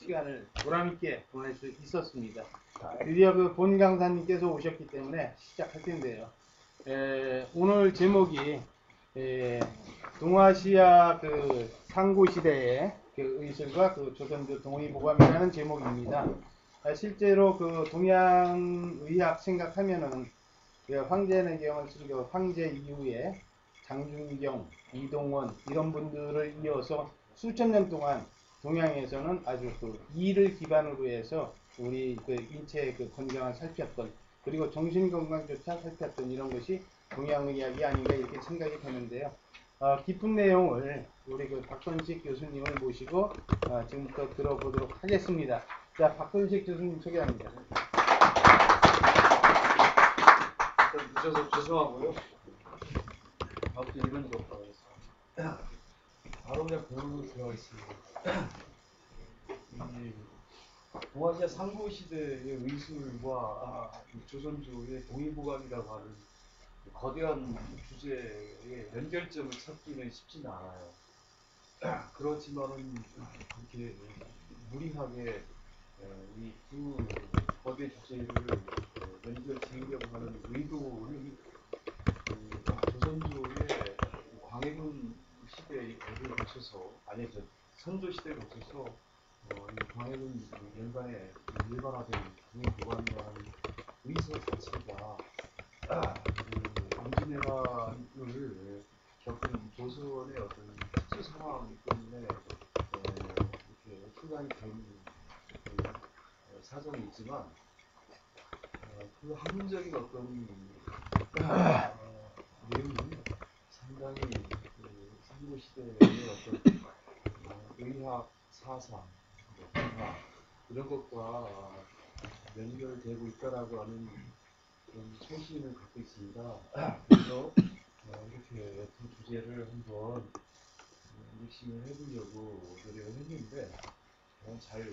시간을 보람있게 보낼 수 있었습니다. 드디어 그 본 강사님께서 오셨기 때문에 시작할 텐데요. 오늘 제목이 동아시아 그 상고 시대의 그 의술과 그 조선조 동의보감이라는 제목입니다. 실제로 그 동양의학 생각하면은 그 황제내경을 쓴 그 황제 이후에 장준경, 이동원 이런 분들을 이어서 수천 년 동안 동양에서는 아주 그 이를 기반으로 해서 우리 그 인체의 그 건강을 살폈던, 그리고 정신 건강조차 살폈던 이런 것이 동양의학이 아닌가 이렇게 생각이 되는데요. 깊은 내용을 우리 그 박선식 교수님을 모시고 지금부터 들어보도록 하겠습니다. 자, 박선식 교수님 소개합니다. 늦어서 죄송하고요. 아무튼 이런 일 없다고 했어요. 바로 그냥 본론으로 들어가겠습니다. 동아시아 상고 시대의 의술과 조선조의 동의보감이라고 하는 거대한 주제의 연결점을 찾기는 쉽지는 않아요. 그렇지만은 그렇게 무리하게 이 두 거대 주제를 연결 지으려고 하는 의도를 조선조의 광해군 시대를 거쳐서, 아니 저 선조 시대를 거쳐서 이 광해군 연간에 일반화된 동의보감이라는 의서 자체가 임진왜란을 겪은 조선의 어떤 특수 상황 때문에 이렇게 출간이 된 사정이 있지만, 그 학문적인 어떤 내용은 상당히 그 상고 시대의 어떤 의학 사상, 문화 이런 것과 연결되고 있다라고 하는 그런 소신을 갖고 있습니다. 그래서 이렇게 두 주제를 한번 믹싱을 해보려고 노력을 했는데 잘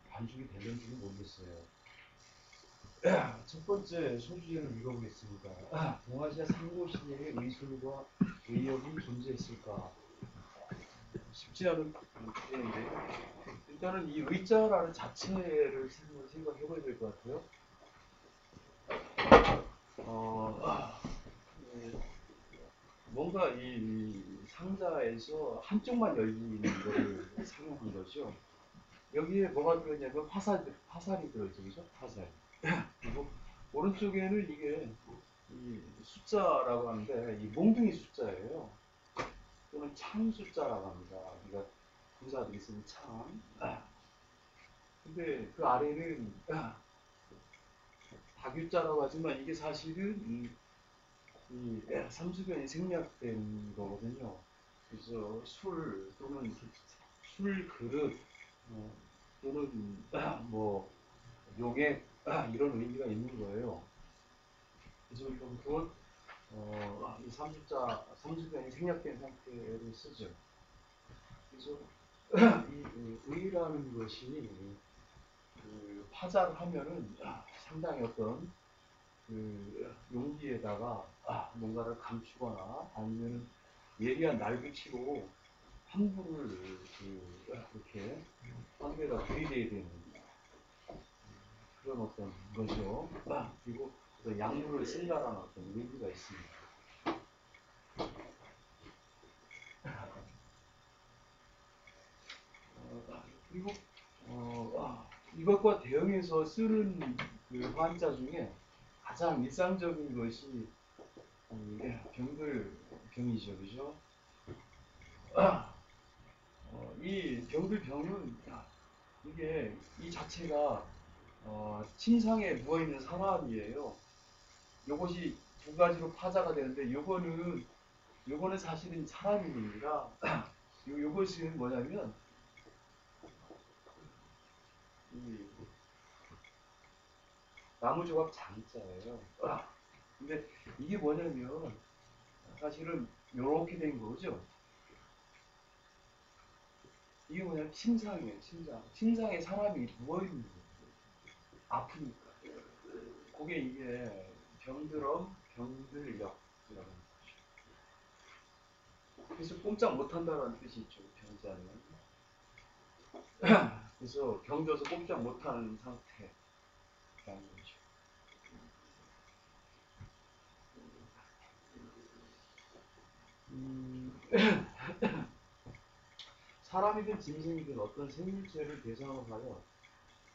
반죽이 됐는지는 모르겠어요. 첫 번째 소주제를 읽어보겠습니다. 동아시아 상고 시대의 의술과 의역이 존재했을까? 쉽지 않은 주제인데, 일단은 이 의자라는 자체를 생각해봐야 될 것 같아요. 뭔가 이 상자에서 한쪽만 열리는 거를 상상한 거죠. 여기에 뭐가 들어있냐면 화살이 들어있죠, 그죠? 화살. 그리고 오른쪽에는 이게 이 숫자라고 하는데, 이 몽둥이 숫자예요. 또는 창 숫자라고 합니다. 그러니까 군사들이 쓰는 창. 근데 그 아래는 박유자라고 하지만 이게 사실은 이 삼수변이 생략된 거거든요. 그래서 술 또는 술 그릇 또는 뭐 용액 이런 의미가 있는 거예요. 그래서 우리가 그건 이 삼수변이 생략된 상태로 쓰죠. 그래서 이 의라는 것이 그 파자를 하면은 상당히 어떤 그 용기에다가 뭔가를 감추거나 아니면 예리한 날붙이로 함부를 이렇게 상대가 들이대야 되는 그런 어떤 거죠. 그리고 약물을 쓴다라는 어떤 의미가 있습니다. 그리고 이것과 대응해서 쓰는 그 환자 중에 가장 일상적인 것이 병들병이죠, 그죠? 이 병들병은 이게 이 자체가 침상에 누워 있는 사람이에요. 요것이 두 가지로 파자가 되는데, 요거는 사실은 사람이 아니라 요것은 뭐냐면 이 나무조각 장자예요. 근데 이게 뭐냐면 사실은 요렇게 된 거죠. 이게 뭐냐면 침상이에요, 침상. 침상에 사람이 누워있는 거예요. 아프니까. 그게 이게 병들역 이라는 거죠. 그래서 꼼짝 못한다는 뜻이 있죠, 병자는. 그래서 경져서 꼼짝 못하는 상태라는 거죠. 사람이든 짐승이든 어떤 생물체를 대상으로 하여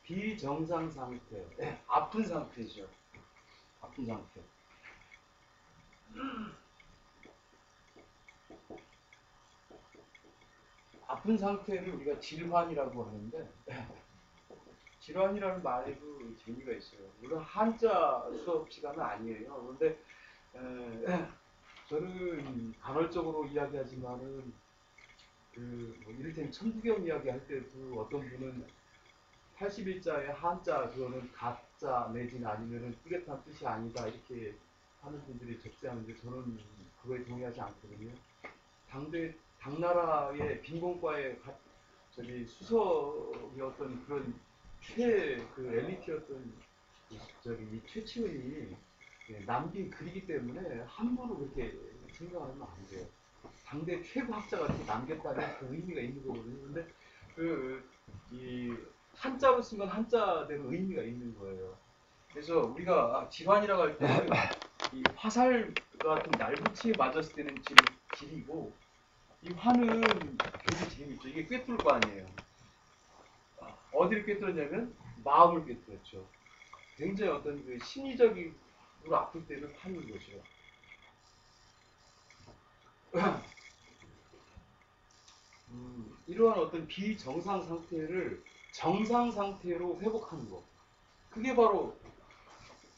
비정상 상태, 아픈 상태죠. 아픈 상태. 아픈 상태를 우리가 질환이라고 하는데 질환이라는 말에도 재미가 있어요. 물론 한자 수업 시간은 아니에요. 그런데 저는 간헐적으로 이야기하지만은 뭐 이를테면 천부경 이야기할 때도 어떤 분은 81자의 한자 그거는 가짜 내지는 아니면은 뚜렷한 뜻이 아니다 이렇게 하는 분들이 적세하는데 저는 그거에 동의하지 않거든요. 당나라의 빈곤과의 저기 수석의 어떤 그런 그 엘리트였던 저기 이 최치원이 남긴 글이기 때문에 함부로 그렇게 생각하면 안 돼요. 당대 최고 학자가 이렇게 남겼다는 그 의미가 있는 거거든요. 근데 이 한자로 쓴 건 한자대로 의미가 있는 거예요. 그래서 우리가 질환이라고 할 때는 이 화살 같은 날붙이에 맞았을 때는 질이고 이 화는 굉장히 재밌죠. 이게 꿰뚫을 거 아니에요. 어디를 꿰뚫었냐면 마음을 꿰뚫었죠. 굉장히 어떤 그 심리적으로 아플 때는 화는 거죠. 이러한 어떤 비정상 상태를 정상 상태로 회복하는 것. 그게 바로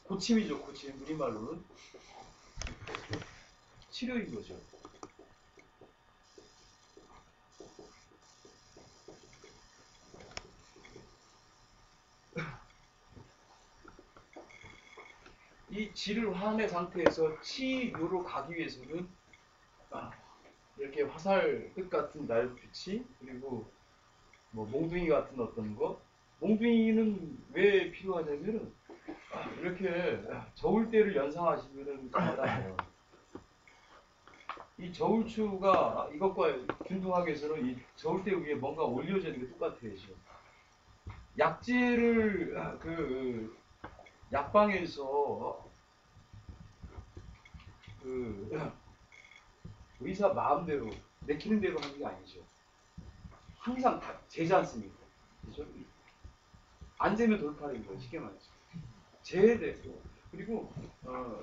고침이죠. 고침. 우리말로는 치료인 거죠. 이 질환의 상태에서 치료로 가기 위해서는 이렇게 화살 끝 같은 날빛이 그리고 뭐 몽둥이 같은 어떤 거 몽둥이는 왜 필요하냐면은 이렇게 저울대를 연상하시면은 간단해요. 이 저울추가 이것과 균등하게 해서는 이 저울대 위에 뭔가 올려져 있는 게 똑같아요. 지금. 약재를 약방에서 그 의사 마음대로 내키는 대로 하는 게 아니죠. 항상 다 재지 않습니까? 그죠? 안 재면 돌팔인 거예요. 쉽게 말해서. 재해되고 그리고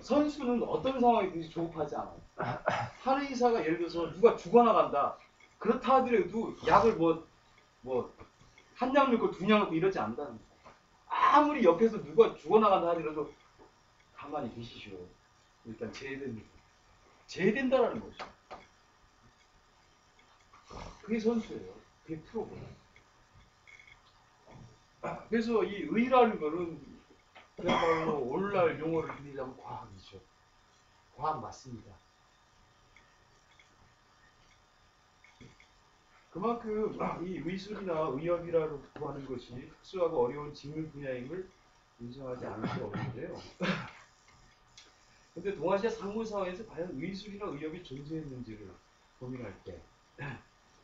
선수는 어떤 상황이든지 조급하지 않아요. 한의사가 예를 들어서 누가 죽어나간다. 그렇다 하더라도 약을 한 약 넣고 두 약 넣고 이러지 않는다는 거예요. 아무리 옆에서 누가 죽어나간다 하더라도 가만히 계시죠. 일단 제외됩니다. 제외된다라는 거죠. 그게 선수예요. 그게 프로고요. 그래서 이 의라는 거는 그야말로 오늘날 용어를 빌리자면 과학이죠. 과학 맞습니다. 그만큼 이 의술이나 의학이라고 하는 것이 특수하고 어려운 직무 분야임을 인정하지 않을 수 없는데요. 근데 동아시아 상무사회에서 과연 의술이나 의학이 존재했는지를 고민할 때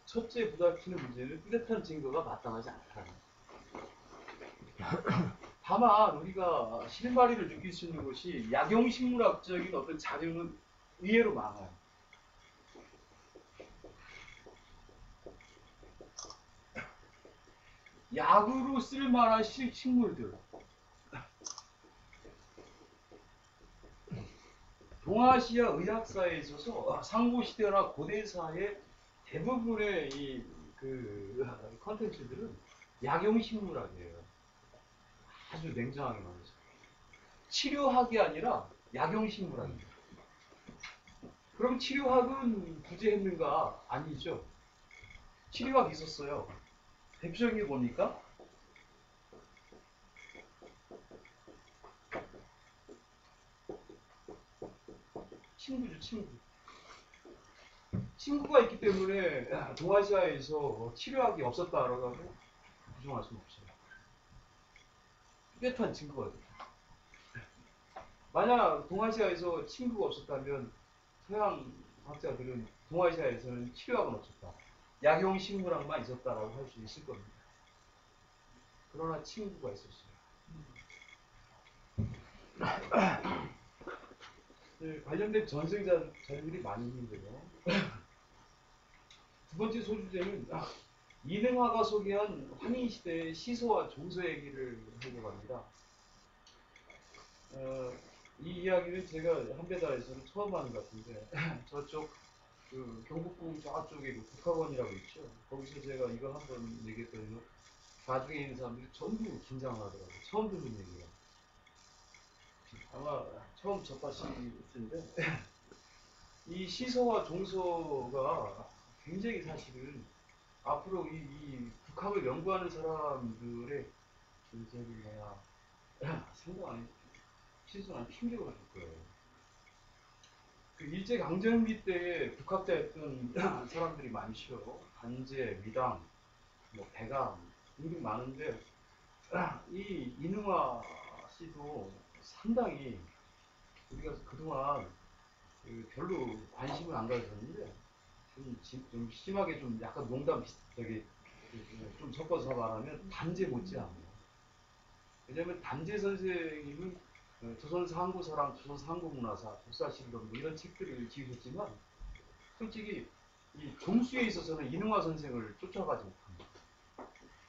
첫째 부닥치는 문제는 뚜렷한 증거가 마땅하지 않다는 다만 우리가 실마리를 느낄 수 있는 것이 약용식물학적인 어떤 자료는 의외로 많아요. 약으로 쓸 만한 식물들. 동아시아 의학사에 있어서 상고시대나 고대사의 대부분의 컨텐츠들은 약용식물학이에요. 아주 냉정하게 말해서. 치료학이 아니라 약용식물학입니다. 그럼 치료학은 부재했는가? 아니죠. 치료학이 있었어요. 대표적인 게 뭡니까? 친구죠, 친구. 친구가 있기 때문에 동아시아에서 치료학이 없었다라고 부정할 수는 없어요. 뚜렷한 증거가 돼요. 만약 동아시아에서 친구가 없었다면 서양 학자들은 동아시아에서는 치료학은 없었다. 약용식물학만 있었다라고 할 수 있을 겁니다. 그러나 친구가 있었어요. 네, 관련된 전생자들이 많이 있는데요. 두 번째 소주제는 이능화가 소개한 환희시대의 시소와 종소 얘기를 하려고 합니다. 이 이야기는 제가 한배다에서는 처음 하는 것 같은데 저쪽 그 경북궁 저쪽에 그 국학원이라고 있죠. 거기서 제가 이거 한번 얘기했더니 가중에 있는 사람들이 전부 긴장을 하더라고요. 처음 듣는 얘기가. 아마 처음 접하실 텐데 이 시소와 종소가 굉장히 사실은 앞으로 이 국학을 연구하는 사람들의 저기 뭐야 상당한 신선한 충격을 줄 거예요. 그 일제 강점기 때에 국학자였던 사람들이 많죠. 단재, 미당, 뭐 배감 등등 많은데 이 이능화 씨도 상당히 우리가 그동안 별로 관심을 안 가졌는데 좀 심하게 좀 약간 농담 저기 좀 섞어서 말하면 단재 못지않아요. 왜냐하면 단재 선생님은 조선사 한국사랑, 조선사 한국문화사, 조사실록 뭐 이런 책들을 지으셨지만 솔직히 이 종수에 있어서는 이능화 선생을 쫓아가지 못합니다.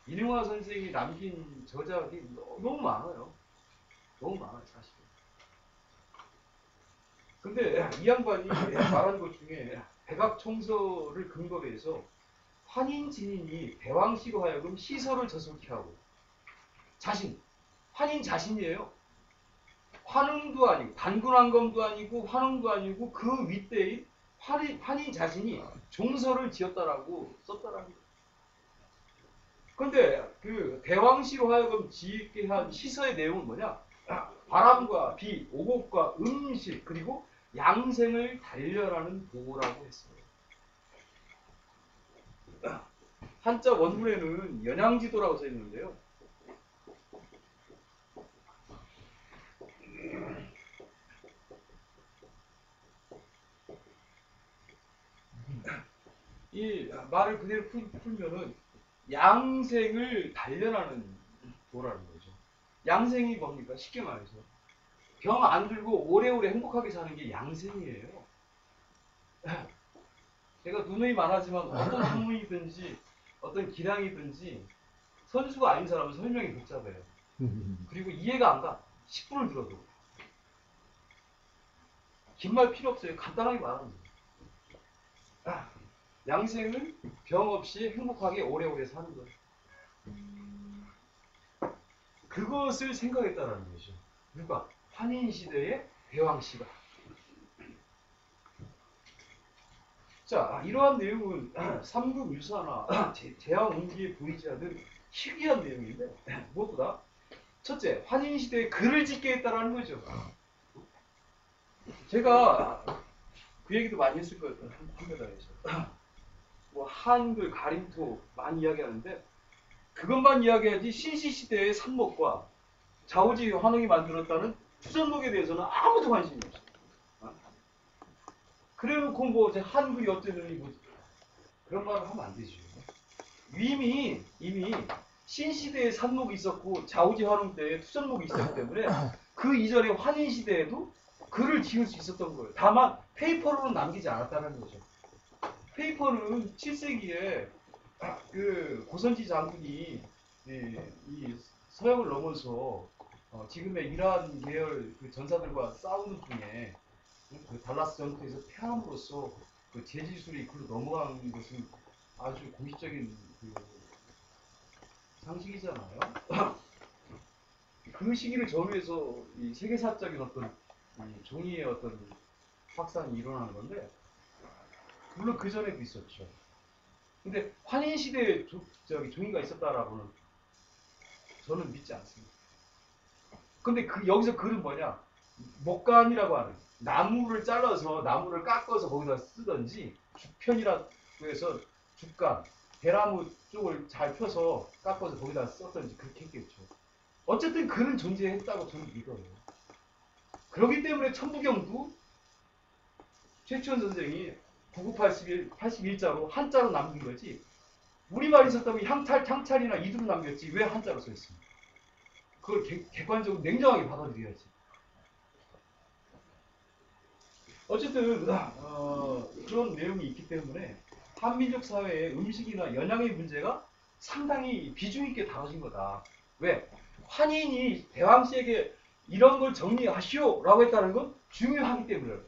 이능화 선생이 남긴 저작이 너무 많아요. 너무 많아요, 사실은. 근데 이 양반이 말한 것 중에 백악청서를 근거로 해서 환인 진인이 대왕씨로 하여금 시설을 저속히 하고 환인 자신이에요. 환웅도 아니고 단군왕검도 아니고 환웅도 아니고 그 윗대인 환인 자신이 종서를 지었다라고 썼다라는 거예요. 그런데 그 대왕씨로 하여금 지게 한 시서의 내용은 뭐냐? 바람과 비, 오곡과 음식 그리고 양생을 달려라는 보고라고 했어요. 한자 원문에는 연양지도라고 써 있는데요. 이 말을 그대로 풀면은 양생을 단련하는 도라는 거죠. 양생이 뭡니까? 쉽게 말해서 병 안 들고 오래오래 행복하게 사는 게 양생이에요. 제가 누누이 말하지만 어떤 학문이든지 어떤 기량이든지 선수가 아닌 사람은 설명이 복잡해요. 그리고 이해가 안 가. 10분을 들어도. 긴 말 필요 없어요. 간단하게 말하는 거예요. 양생은 병 없이 행복하게 오래오래 사는 거예요. 그것을 생각했다라는 거죠. 누가? 환인시대의 대왕씨가. 자, 이러한 내용은 삼국 유사나 제왕운기에 보이지 않는 희귀한 내용인데 무엇보다 첫째, 환인시대에 글을 짓게 했다라는 거죠. 제가 그 얘기도 많이 했을 거예요. 한겨레에서. 뭐 한글, 가림토 많이 이야기하는데 그것만 이야기하지 신시시대의 삼목과 자오지 환웅이 만들었다는 투전록에 대해서는 아무도 관심이 없어요. 그래놓고 뭐 한글이 어쩌느니 뭐 그런 말을 하면 안 되죠. 이미 신시대에 산목이 있었고 자오지 환웅 때에 투전록이 있었기 때문에 그 이전에 환인 시대에도 글을 지을 수 있었던 거예요. 다만 페이퍼로는 남기지 않았다는 거죠. 페이퍼는 7세기에 그 고선지 장군이 이 서역을 넘어서 지금의 이란 계열 그 전사들과 싸우는 중에 그 달라스 전투에서 패함으로써 그 제지술이 글로 넘어간 것은 아주 공식적인 그 상식이잖아요. 그 시기를 전후해서 이 세계사적인 어떤 이 종이의 어떤 확산이 일어나는 건데 물론 그 전에도 있었죠. 근데 환인 시대에 종이가 있었다라고는 저는 믿지 않습니다. 근데 여기서 글은 뭐냐? 목간이라고 하는 나무를 잘라서 나무를 깎아서 거기다 쓰든지 죽편이라고 해서 죽간 대나무 쪽을 잘 펴서 깎아서 거기다 썼든지 그렇게 했겠죠. 어쨌든 글은 존재했다고 저는 믿어요. 그렇기 때문에 천부경도 최치원 선생이 9981, 81자로 한자로 남긴 거지 우리말이 있었다면 향찰이나 이두로 남겼지 왜 한자로 써 있습니까? 그걸 객관적으로 냉정하게 받아들여야지. 어쨌든 그런 내용이 있기 때문에 한민족 사회의 음식이나 영양의 문제가 상당히 비중 있게 다뤄진 거다. 왜? 환인이 대왕씨에게 이런 걸 정리하시오라고 했다는 건 중요하기 때문이라고.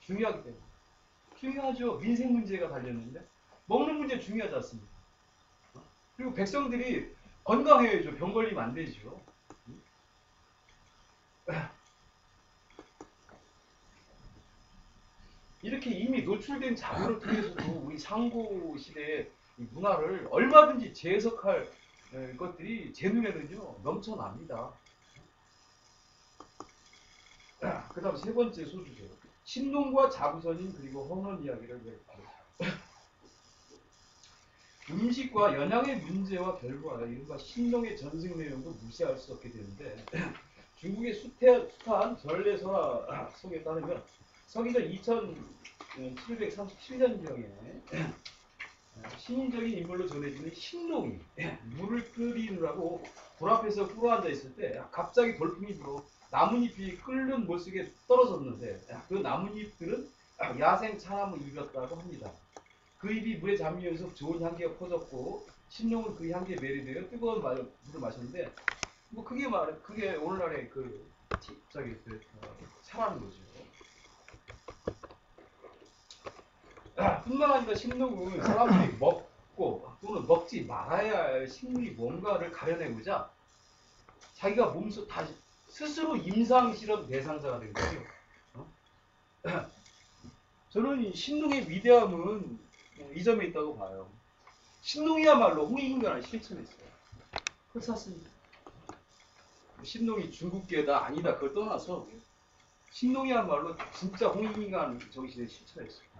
중요하기 때문에. 중요하죠. 민생 문제가 달렸는데 먹는 문제 중요하지 않습니까? 그리고 백성들이 건강해야죠. 병 걸리면 안 되죠. 이렇게 이미 노출된 자료를 통해서도 우리 상고 시대의 문화를 얼마든지 재해석할 것들이 제 눈에는요 넘쳐납니다. 그 다음 세 번째 소주죠. 신농과 자부선인 그리고 헌원 이야기를 음식과 연양의 문제와 결과가 이른바 신농의 전승 내용도 무시할 수 없게 되는데 중국의 숱한 전래설화 속에 따르면 서기전 2737년경에 신인적인 인물로 전해지는 신농이 물을 끓이느라고 불 앞에서 꿇어앉아 있을 때 갑자기 돌풍이 불어 나뭇잎이 끓는 못쓰게 떨어졌는데 그 나뭇잎들은 야생 차나무 잎이었다고 합니다. 그 잎이 물에 잠기면서 좋은 향기가 퍼졌고 신농은 그 향기에 매료되어 뜨거운 물을 마셨는데 뭐 그게 오늘날의 차라는 거죠. 뿐만 아니라 신농은 사람들이 먹고 또는 먹지 말아야 할 식물이 뭔가를 가려내고자 자기가 몸소 다시 스스로 임상 실험 대상자가 된 거죠. 저는 이 신농의 위대함은 이 점에 있다고 봐요. 신농이야말로 홍익인간을 실천했어요. 그렇습니다. 신농이 중국계다 아니다 그걸 떠나서 신농이야말로 진짜 홍익인간 정신을 실천했어요.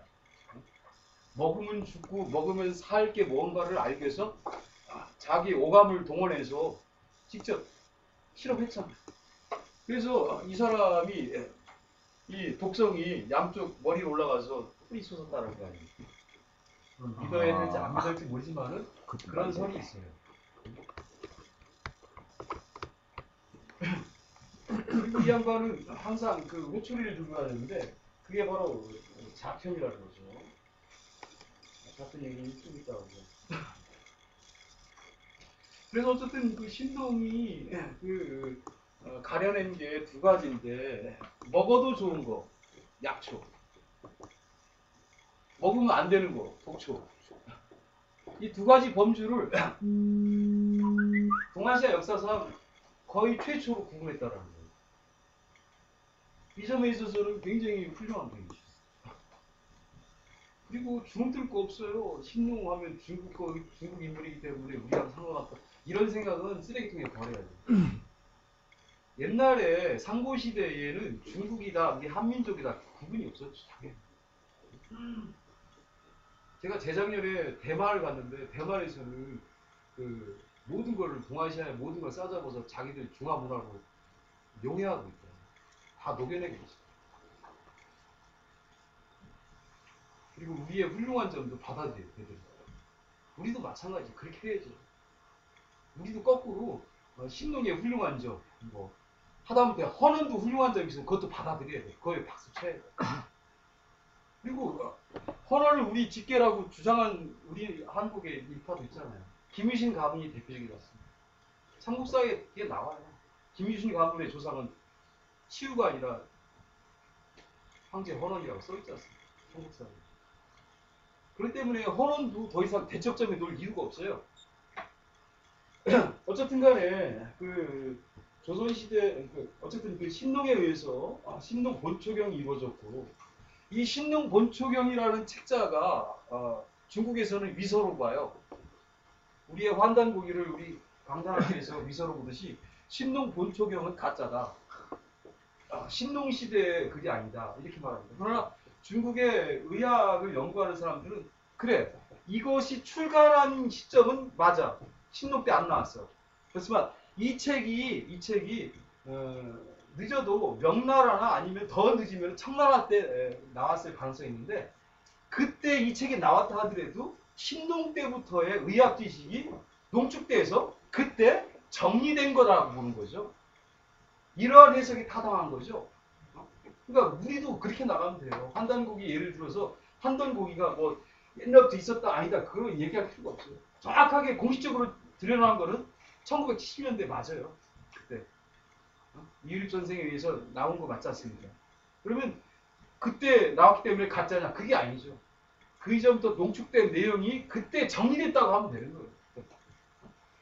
먹으면 죽고 먹으면 살 게 뭔가를 알기 위해서 자기 오감을 동원해서 직접 실험했잖아요. 그래서 이 사람이 이 독성이 양쪽 머리에 올라가서 뿌리 솟았다는 거 아니에요. 믿어야 될지 안 믿어야 될지 모르지만은 그런 설이 있어요. 그리고 이 양반은 항상 그 호초리를 들고 다녔는데 그게 바로 자편이라는 거죠. 같은 얘기는 좀 있다고. 그래서 어쨌든 그 신동이 가려낸 게 두 가지인데 먹어도 좋은 거 약초, 먹으면 안 되는 거 독초. 이 두 가지 범주를 동아시아 역사상 거의 최초로 구분했다라는 거예요. 이 점에 있어서는 굉장히 훌륭한 분이죠. 그리고 주눅들 거 없어요. 신농하면 중국 인물이기 때문에 우리하고 상관없다. 이런 생각은 쓰레기통에 버려야 돼요. 옛날에 상고시대에는 중국이다, 우리 한민족이다 구분이 없었죠. 제가 재작년에 대만을 갔는데 대만에서는 그 모든 걸 동아시아의 모든 걸 싸잡아서 자기들 중화문화로 용해하고 있더라고요. 다 녹여내고 있어요. 그리고 우리의 훌륭한 점도 받아들여야 되더라고요. 우리도 마찬가지 그렇게 해야죠. 우리도 거꾸로 신농의 훌륭한 점, 뭐 하다못해 헌원도 훌륭한 점이 있으면 그것도 받아들여야 돼. 그거에 박수 쳐야 돼. 그리고 헌원을 우리 직계라고 주장한 우리 한국의 일파도 있잖아요. 김유신 가문이 대표적이었습니다. 삼국사에 이게 나와요. 김유신 가문의 조상은 치유가 아니라 황제 헌원이라고 써있지 않습니까? 삼국사에. 그렇기 때문에 헌원도 더 이상 대척점에 놓을 이유가 없어요. 어쨌든 간에 조선시대 어쨌든 그 신농에 의해서 신농 본초경이 이루어졌고 이 신농 본초경이라는 책자가 중국에서는 위서로 봐요. 우리의 환단고기를 우리 강단학교에서 위서로 보듯이 신농 본초경은 가짜다. 신농 시대의 그게 아니다. 이렇게 말합니다. 그러나 중국의 의학을 연구하는 사람들은 그래 이것이 출간한 시점은 맞아. 신농 때 안 나왔어. 그렇지만 이 책이 늦어도 명나라나 아니면 더 늦으면 청나라 때 나왔을 가능성이 있는데 그때 이 책이 나왔다 하더라도 신농 때부터의 의학 지식이 농축돼서 그때 정리된 거라고 보는 거죠. 이러한 해석이 타당한 거죠. 그러니까 우리도 그렇게 나가면 돼요. 환단고기 예를 들어서 환단고기가 뭐 옛날부터 있었다 아니다 그걸 얘기할 필요가 없어요. 정확하게 공식적으로 드러난 거는 1970년대 맞아요. 그때 이율 전생에 의해서 나온 거 맞지 않습니까? 그러면 그때 나왔기 때문에 가짜냐? 그게 아니죠. 그 이전부터 농축된 내용이 그때 정리됐다고 하면 되는 거예요.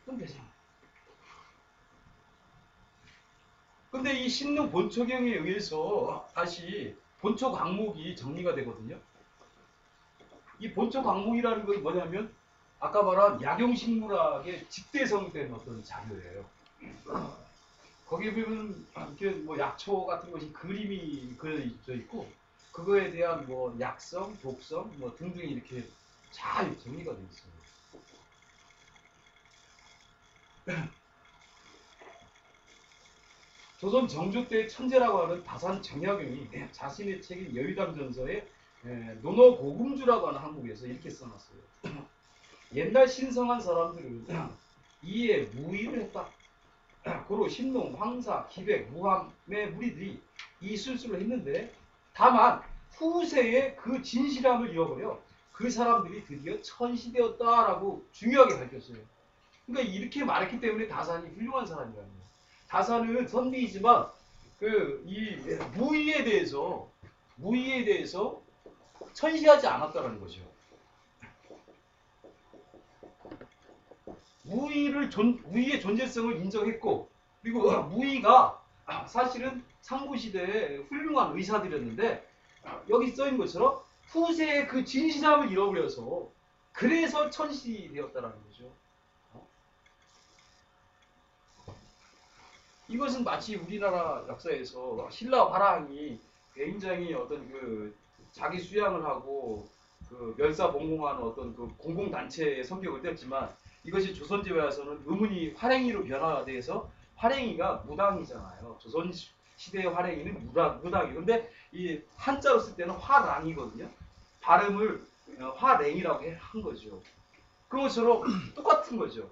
그럼 되잖아. 근데 이 신릉 본초경에 의해서 다시 본초 광목이 정리가 되거든요. 이 본초 광목이라는 건 뭐냐면 아까 말한 약용식물학의 집대성된 어떤 자료예요. 거기에 보면 이렇게 뭐 약초 같은 것이 그림이 그려져 있고 그거에 대한 뭐 약성, 독성 뭐 등등이 이렇게 잘 정리가 되어 있어요. 조선 정조 때 천재라고 하는 다산 정약용이 자신의 책인 여의당전서에 논어고금주라고 하는 항목에서 이렇게 써놨어요. 옛날 신성한 사람들은 이에 무의를 했다. 고로 신농, 황사, 기백, 무함의 무리들이 이 술수를 했는데 다만 후세에 그 진실함을 잃어버려 그 사람들이 드디어 천시되었다라고 중요하게 밝혔어요. 그러니까 이렇게 말했기 때문에 다산이 훌륭한 사람이라는 거예요. 다산은 선비이지만 그 이 무의에 대해서 천시하지 않았다는 거죠. 무의의 존재성을 인정했고 그리고 무의가 사실은 상고시대에 훌륭한 의사들이었는데 여기 써있는 것처럼 후세의 그 진실함을 잃어버려서 그래서 천시되었다는 거죠. 이것은 마치 우리나라 역사에서 신라 화랑이 굉장히 어떤 그 자기 수양을 하고 그 멸사봉공하는 어떤 그 공공단체의 성격을 띄었지만 이것이 조선제에 와서는 의문이 화랭이로 변화돼서 화랭이가 무당이잖아요. 조선 시대의 화랭이는 무당이. 근데 이 한자로 쓸 때는 화랑이거든요. 발음을 화랭이라고 한 거죠. 그것처럼 똑같은 거죠.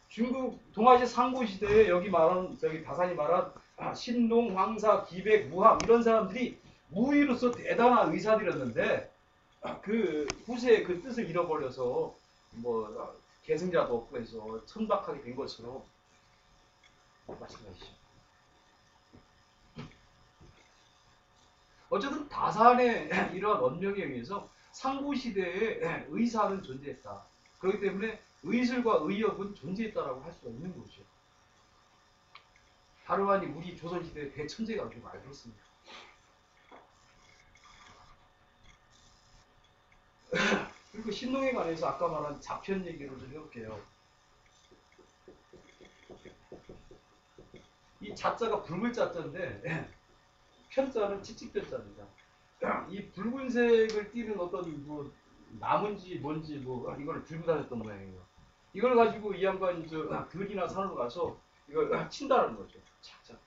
중국 동아시아 상고 시대에 여기 말한 저기 다산이 말한 신농, 황사, 기백, 무함 이런 사람들이 무의로서 대단한 의사들이었는데 그 후세에 그 뜻을 잃어버려서 뭐 계승자도 없고 해서 천박하게 된 것처럼 마찬가지죠. 어쨌든 다산의 이러한 원명에 의해서 상고 시대에 의사는 존재했다. 그렇기 때문에 의술과 의역은 존재했다라고 할 수가 있는 거죠. 다름 아닌 우리 조선시대 대천재가 그렇게 말을 했습니다. 그리고 신농에 관해서 아까 말한 자편 얘기를 좀 해볼게요. 이 자자가 붉은 자자인데 편자는 칙칙편자입니다. 이 붉은색을 띠는 어떤 뭐 나무인지 뭔지 뭐 이걸 들고 다녔던 모양이에요. 이걸 가지고 이 양반이 저 들이나 산으로 가서 이걸 친다는 거죠. 착착.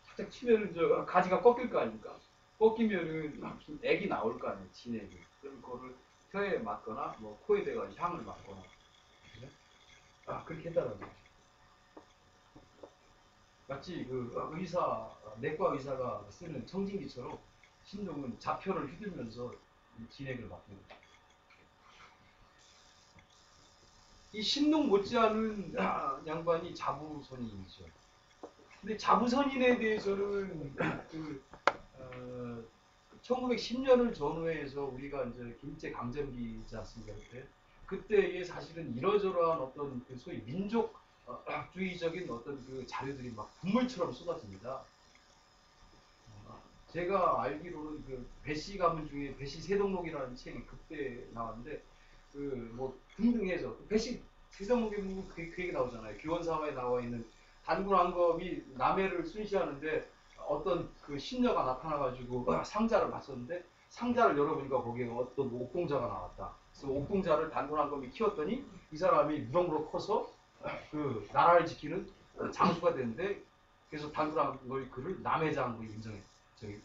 착착 치면은 저 가지가 꺾일 거 아닙니까? 꺾이면은 좀 액이 나올 거 아니에요. 진액이. 그럼 그거를 혀에 맞거나 뭐 코에 대가 향을 맡거나. 그죠? 그렇게 했다는 거죠. 마치 그 내과 의사가 쓰는 청진기처럼 신동은 자편을 휘두르면서 진액을 맡는 거죠. 이 신동 못지않은 양반이 자부선인이죠. 근데 자부선인에 대해서는 1910년을 전후해서 우리가 이제 김제 강점기지 않습니까? 그때에 사실은 이러저러한 어떤 그 소위 민족주의적인 어떤 그 자료들이 막 분물처럼 쏟아집니다. 제가 알기로는 그 배씨 가문 중에 배씨 세동록이라는 책이 그때 나왔는데 그 뭐 등등해서 배씨 세동록에 보면 그 얘기 나오잖아요. 규원사화에 나와 있는 단군왕검이 남해를 순시하는데 어떤 그 신녀가 나타나가지고 상자를 봤었는데 상자를 열어보니까 거기에 어떤 옥동자가 나왔다. 그래서 옥동자를 단군왕검이 키웠더니 이 사람이 무럭무럭 커서 그 나라를 지키는 장수가 됐는데 그래서 단군왕검이 그를 남해장으로 인정해. 저기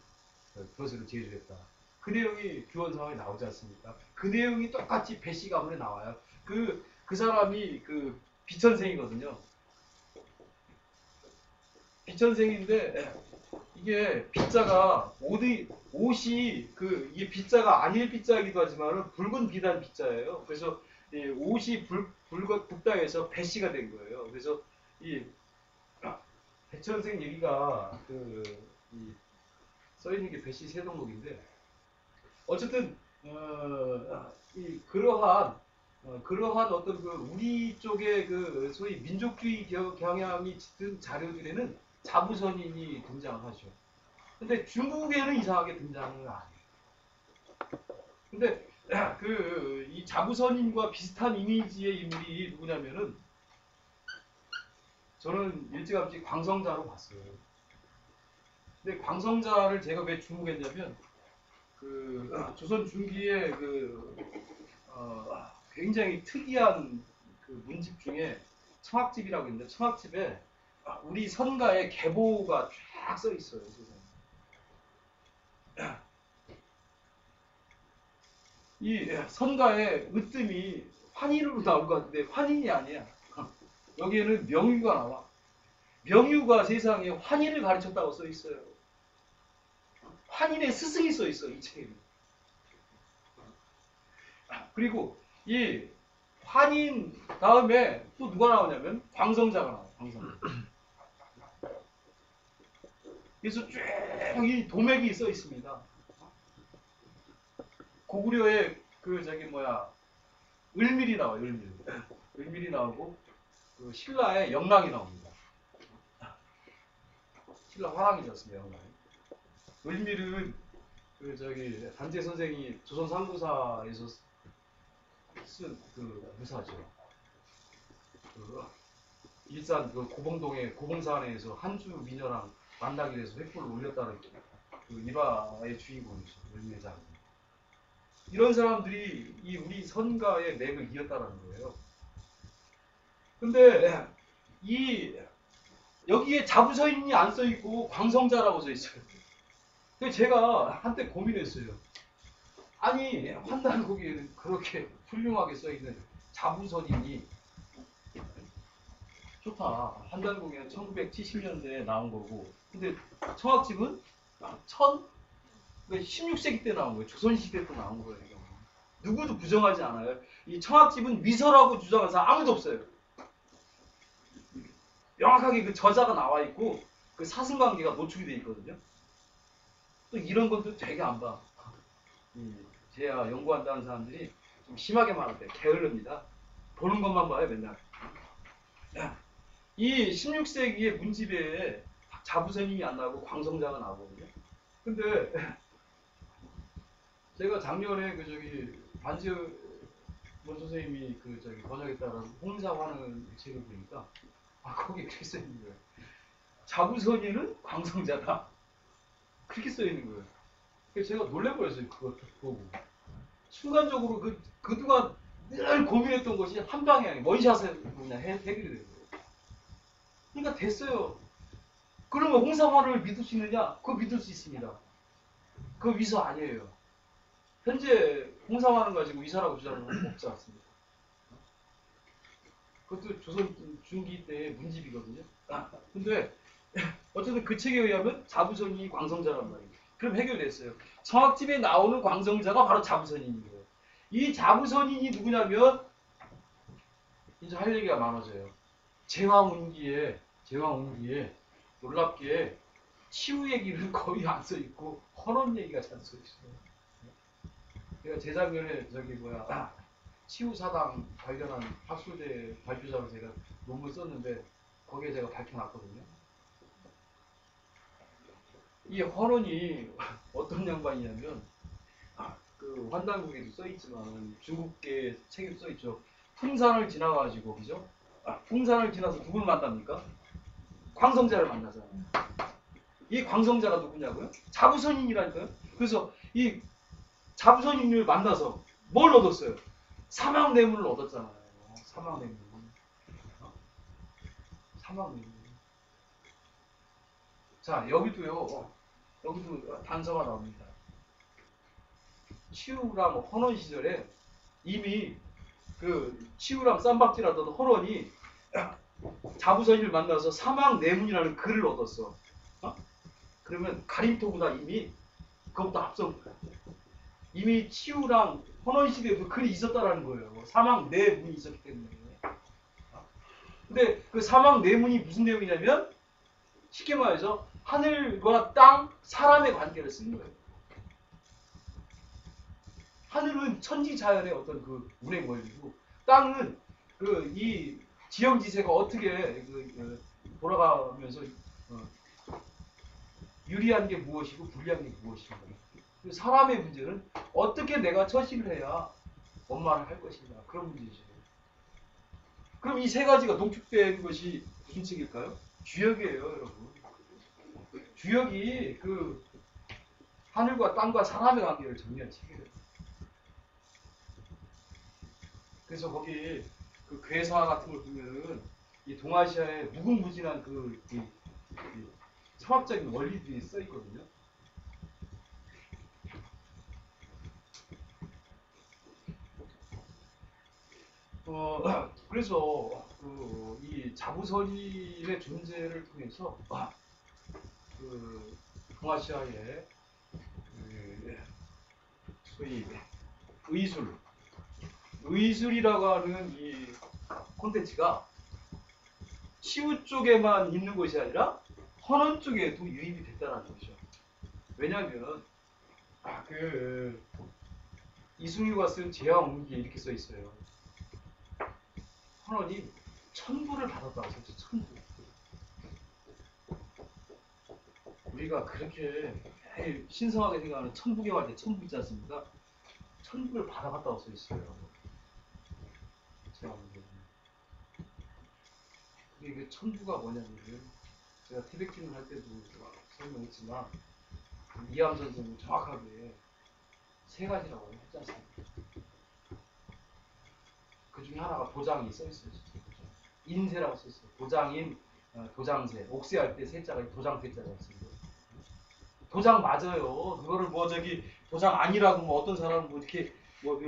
그것으로 제주했다. 그 내용이 규원상에 나오지 않습니까? 그 내용이 똑같이 배씨 가문에 나와요. 그 사람이 그 비천생이거든요. 비천생인데 이게 빗자가 옷이 이게 빗자가 아닐 빗자이기도 하지만 붉은 비단 빗자예요. 그래서 이 옷이 붉다 해서 배씨가 된 거예요. 그래서 이 배천생 얘기가 써 있는 게 배씨 세동록인데 어쨌든 그러한 어떤 그 우리 쪽의 그 소위 민족주의 경향이 짙은 자료들에는 자부선인이 등장하죠. 근데 중국에는 이상하게 등장을 안 해요. 근데 이 자부선인과 비슷한 이미지의 인물이 누구냐면은 저는 일찌감치 광성자로 봤어요. 근데 광성자를 제가 왜 주목했냐면 조선 중기에 굉장히 특이한 그 문집 중에 청학집이라고 있는데 청학집에 우리 선가의 계보가 쫙 써 있어요. 이 선가의 으뜸이 환인으로 나올 것 같은데 환인이 아니야. 여기에는 명유가 나와. 명유가 세상에 환인을 가르쳤다고 써 있어요. 환인의 스승이 써 있어 이 책에. 그리고 이 환인 다음에 또 누가 나오냐면 광성자가 나와요. 광성자. 그래서 쭉 이 도맥이 써 있습니다. 고구려의 을밀이 나와요. 을밀이 나오고 그 신라의 영랑이 나옵니다. 신라 화랑이지 않습니까? 영랑이. 을밀은 단재 선생이 조선 상부사에서 쓴 무사죠. 일산 고봉동의 고봉산에서 한주 미녀랑 만나기 위해서 횃불을 올렸다는 일화의 주인공이죠. 을밀장. 이런 사람들이 우리 선가의 맥을 이었다는 거예요. 근데 여기에 자부서인이 안 써 있고 광성자라고 써 있어요. 그래서 제가 한때 고민했어요. 아니 환단고기에는 그렇게 훌륭하게 써 있는 자부서인이 좋다. 환단고기는 1970년대에 나온 거고, 근데 청학집은 16세기 때 나온 거예요. 조선시대 때 나온 거예요. 누구도 부정하지 않아요. 이 청학집은 위서라고 주장하는 사람 아무도 없어요. 명확하게 그 저자가 나와 있고 그 사승관계가 노출이 돼 있거든요. 또 이런 것도 되게 안 봐. 제가 연구한다는 사람들이 좀 심하게 말할 때 게을릅니다. 보는 것만 봐요 맨날. 이 16세기의 문집에 자부선인이 안 나오고 광성자가 나오거든요. 근데 제가 작년에 반지문 선생님이 번역했다는 홍사화는 책을 보니까 거기 그렇게 써 있는 거예요. 자부선인은 광성자다. 그렇게 써 있는 거예요. 그래서 제가 놀래버렸어요. 그거 보고. 순간적으로 그동안 늘 고민했던 것이 한 방향에 원샷에 그냥 해결이 된 거예요. 그러니까 됐어요. 그러면 홍사화를 믿을 수 있느냐? 그거 믿을 수 있습니다. 그거 위서 아니에요. 현재 홍사화를 가지고 위서라고 주장하는 건 없지 않습니다. 그것도 조선 중기 때의 문집이거든요. 근데 어쨌든 그 책에 의하면 자부선이 광성자란 말이에요. 그럼 해결됐어요. 청학집에 나오는 광성자가 바로 자부선인인 거예요. 이 자부선인이 누구냐면 이제 할 얘기가 많아져요. 제왕운기에 놀랍게 치유 얘기를 거의 안 써 있고 헌원 얘기가 잘 써 있어요. 제가 재작년에 치유 사당 발견한 학술대 발표자로 제가 논문 썼는데 거기에 제가 밝혀놨거든요. 이 헌원이 어떤 양반이냐면 환단국에도 써있지만 중국계 책에도 써있죠. 풍산을 지나가지고 그죠? 풍산을 지나서 누굴 만납니까? 광성자를 만나잖아요. 이 광성자가 누구냐고요? 자부선인이라니까요. 그래서 이 자부선인을 만나서 뭘 얻었어요? 사망뇌물을 얻었잖아요. 사망뇌물. 자, 여기도 단서가 나옵니다. 치우랑 헌원 시절에 이미 그 치우랑 쌈박질하던 헌원이 자부선이를 만나서 사막 내문이라는 글을 얻었어. 어? 그러면 가림토보다 이미 그것보다 앞선 거야. 이미 치우랑 헌원 시대에도 글이 있었다라는 거예요. 사막 내문이 있었기 때문에. 근데 그 사막 내문이 무슨 내용이냐면 쉽게 말해서 하늘과 땅, 사람의 관계를 쓴 거예요. 하늘은 천지자연의 어떤 그 운행 원리고, 땅은 그 이 지형지세가 어떻게 돌아가면서 유리한 게 무엇이고 불리한 게 무엇인가. 사람의 문제는 어떻게 내가 처신을 해야 원만을 할 것인가, 그런 문제죠. 그럼 이 세 가지가 농축된 것이 무슨 책일까요? 주역이에요, 여러분. 주역이 그 하늘과 땅과 사람의 관계를 정리한 책이에요. 그래서 거기 그 괴사 같은 걸 보면은 이 동아시아의 무궁무진한 이 철학적인 원리들이 써 있거든요. 그래서 이 자부선인의 존재를 통해서 그 동아시아의 소위 의술이라고 하는 이 콘텐츠가 치우 쪽에만 있는 것이 아니라 헌원 쪽에도 유입이 됐다는 거죠. 왜냐하면 이승유가 쓴 제왕옹기에 이렇게 써 있어요. 헌원이 천부를 받았다고 했죠. 천부. 우리가 그렇게 신성하게 생각하는 천부경할 때 천부 있지 않습니까? 천부를 받아갔다고 써 있어요. 제왕옹기에. 이게 천부가 뭐냐면, 제가 티베트를 할 때도 설명했지만 이암 선생님 정확하게 세 가지라고 했지 않습니까? 그 중에 하나가 도장이 써 있어요. 인세라고 써 있어요. 도장인, 도장세. 옥세할 때 세자가 도장세자가 있습니다. 도장 맞아요. 그거를 도장 아니라고 어떤 사람은 이렇게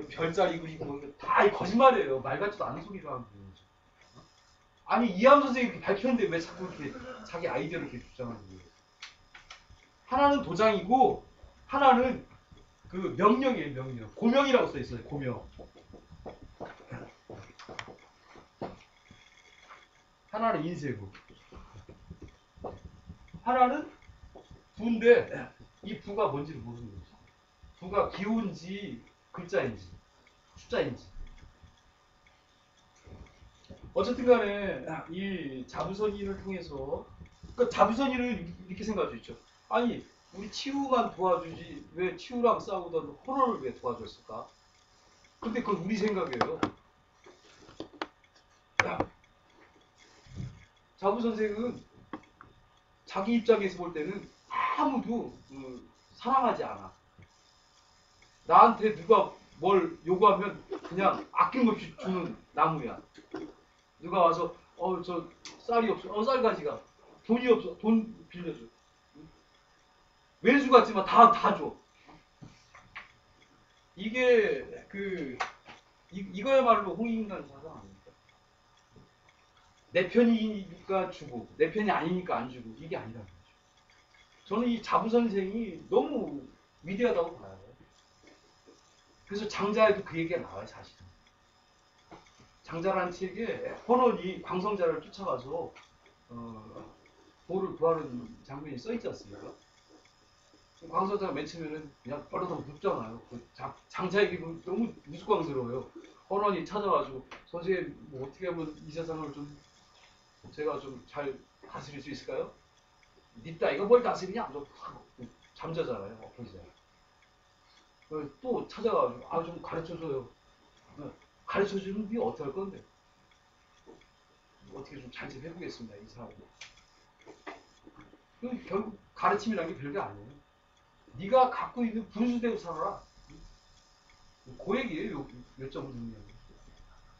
별자리 그리고 다 거짓말이에요. 말 같지도 않은 소리를 하는 거예요. 아니 이암 선생님이 이렇게 밝혔는데 왜 자꾸 이렇게 자기 아이디어를 이렇게 주장하는 거예요? 하나는 도장이고 하나는 그 명령이에요. 명령. 고명이라고 써 있어요. 고명. 하나는 인쇄고 하나는 부인데 이 부가 뭔지를 모르는 거죠. 부가 기호인지 글자인지 숫자인지. 어쨌든 간에 이 자부선인을 통해서, 그러니까 자부선인을 이렇게 생각할 수 있죠. 아니 우리 치우만 도와주지 왜 치우랑 싸우던 호러를 왜 도와줬을까? 근데 그건 우리 생각이에요. 자부 선생은 자기 입장에서 볼 때는 아무도 사랑하지 않아. 나한테 누가 뭘 요구하면 그냥 아낌없이 주는 나무야. 누가 와서 저 쌀이 없어. 쌀 가지가. 돈이 없어. 돈 빌려줘. 왼수 같지만 다 줘. 이게 이거야말로 홍익인간 사상 아닙니까? 내 편이니까 주고 내 편이 아니니까 안 주고, 이게 아니라는 거죠. 저는 이 자부 선생이 너무 위대하다고 봐요. 그래서 장자에도 그 얘기가 나와요. 사실은 장자라는 책에 헌원이 광성자를 쫓아가서 돌을 구하는 장면이 써있지 않습니까? 광성자가 맨 처음에는 그냥 벌어서 눕잖아요. 장자에게 너무 우스꽝스러워요. 헌원이 찾아가지고 선생님 뭐 어떻게 하면 이 세상을 좀 제가 좀 잘 다스릴 수 있을까요? 니 따위가 뭘 다스리냐? 잠자잖아요. 엎어지잖아요. 또 찾아가지고 좀 가르쳐줘요. 가르쳐주면 니 어떻게 할 건데? 어떻게 좀 잘 좀 해보겠습니다. 이 사람. 결국 가르침이라는 게 별게 아니에요. 네가 갖고 있는 분수대로 살아라. 그 얘기예요. 요점을 듣는.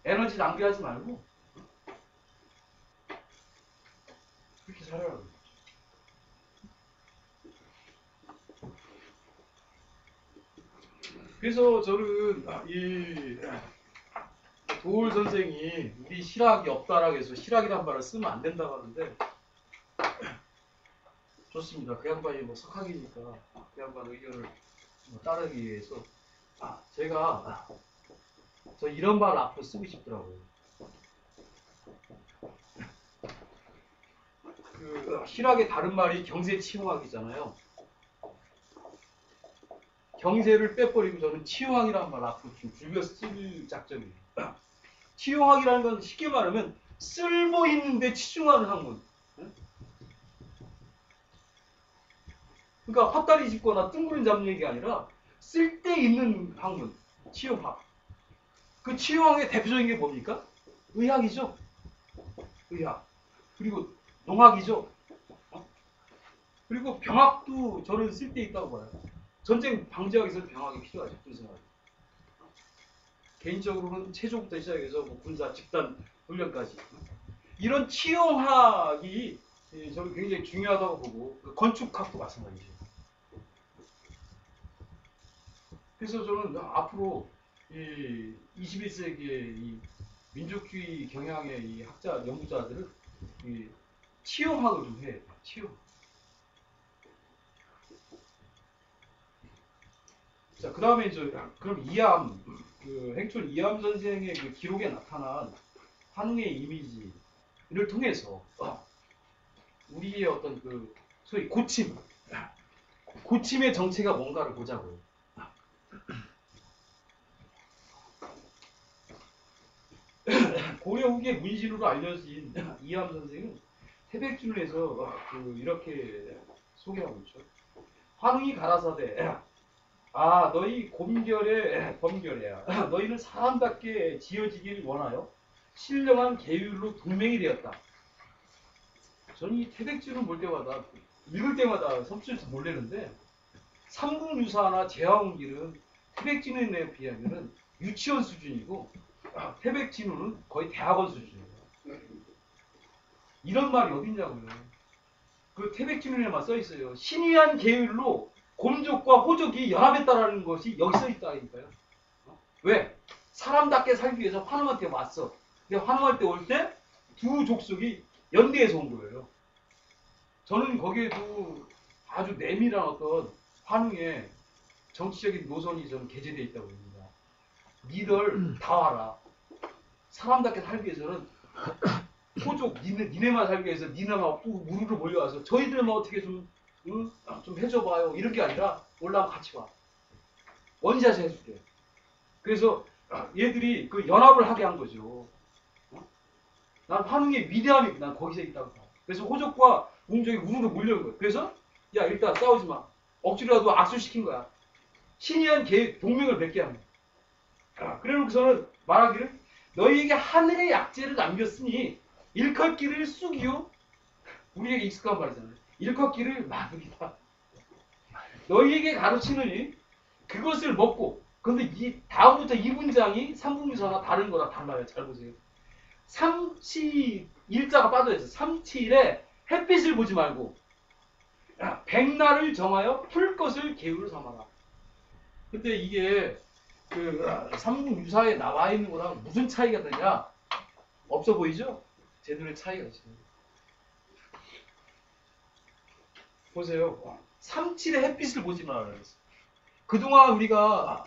에너지 낭비하지 말고 그렇게 살아라. 그래서 저는 이 도울 선생이 우리 실학이 없다라고 해서 실학이란 말을 쓰면 안 된다고 하는데 좋습니다. 그 양반이 뭐 석학이니까 그 양반 의견을 뭐 따르기 위해서 제가 저 이런 말을 앞으로 쓰고 싶더라고요. 그 실학의 다른 말이 경세치용학이잖아요. 경세를 빼버리고 저는 치용학이라는 말 앞으로 좀 줄여 쓸 작정이에요. 치용학이라는 건 쉽게 말하면 쓸모 있는데 치중하는 학문. 그러니까 헛다리 짚거나 뜬구름 잡는 얘기가 아니라 쓸데 있는 학문, 치용학. 그 치용학의 대표적인 게 뭡니까? 의학이죠. 의학. 그리고 농학이죠. 그리고 병학도 저는 쓸데 있다고 봐요. 전쟁 방지하기 위해서 병학이 필요하죠. 군생활. 개인적으로는 체조부터 시작해서 뭐 군사, 집단, 훈련까지. 이런 치용학이 저는 굉장히 중요하다고 보고 건축학도 마찬가지죠. 그래서 저는 앞으로 이 21세기의 이 민족주의 경향의 이 학자, 연구자들은 이 치용학을 좀 해야 돼요. 치용. 자, 그 다음에 이제 그럼 이암, 그 행촌 이암 선생의 그 기록에 나타난 한웅의 이미지를 통해서 우리의 어떤 그 소위 고침의 정체가 뭔가를 보자고요. 고려 후기의 문신으로 알려진 이암 선생은 태백준에서 이렇게 소개하고 있죠. 한웅이 가라사대 너희 곰결의 범결이야. 너희는 사람답게 지어지길 원하여 신령한 계율로 동맹이 되었다. 저는 이 태백준을 볼 때마다 읽을 때마다 섬찟해서 놀래는데 삼국유사나 제왕길은 태백진에 비하면 유치원 수준이고 태백진우는 거의 대학원 수준이에요. 이런 말이 어딨냐고요. 그 태백진우에만 써 있어요. 신의한 계율로 곰족과 호족이 연합했다라는 것이 여기 써 있다니까요. 왜? 사람답게 살기 위해서 환웅한테 왔어. 근데 환웅할 때 올 때 두 족속이 연대해서 온 거예요. 저는 거기에도 아주 내밀한 어떤 환웅의 정치적인 노선이 저는 개재되어 있다고 봅니다. 니들 다 와라. 사람답게 살기 위해서는 호족, 니네만 살기 위해서 니네만 또 우르르 몰려와서 저희들만 어떻게 좀 해줘봐요. 이런 게 아니라 올라가면 같이 와. 원샷 해줄게. 그래서 얘들이 그 연합을 하게 한 거죠. 난 환웅의 위대함이 난 거기서 있다고 봐. 그래서 호족과 웅족이 우르르 몰려온 거예요. 그래서 야 일단 싸우지 마. 억지로라도 악수시킨 거야. 신의한 동맹을 맺게 하는 거야. 그래놓고서는 말하기를 너희에게 하늘의 약재를 남겼으니 일컬기를 쑥이요. 우리에게 익숙한 말이잖아요. 일컬기를 막으리다. 너희에게 가르치느니 그것을 먹고. 근데 다음부터 이 문장이 삼국유사나 다른 거랑 달라요. 잘 보세요. 삼치 일자가 빠져있어요. 삼치일에 햇빛을 보지 말고 백날을 정하여 풀 것을 계율을 삼아라. 근데 이게 그 삼국유사에 나와 있는 거랑 무슨 차이가 되냐? 없어 보이죠? 제대로의 차이가 있습니다. 보세요. 삼칠의 햇빛을 보지 말아라 그랬어요. 그동안 우리가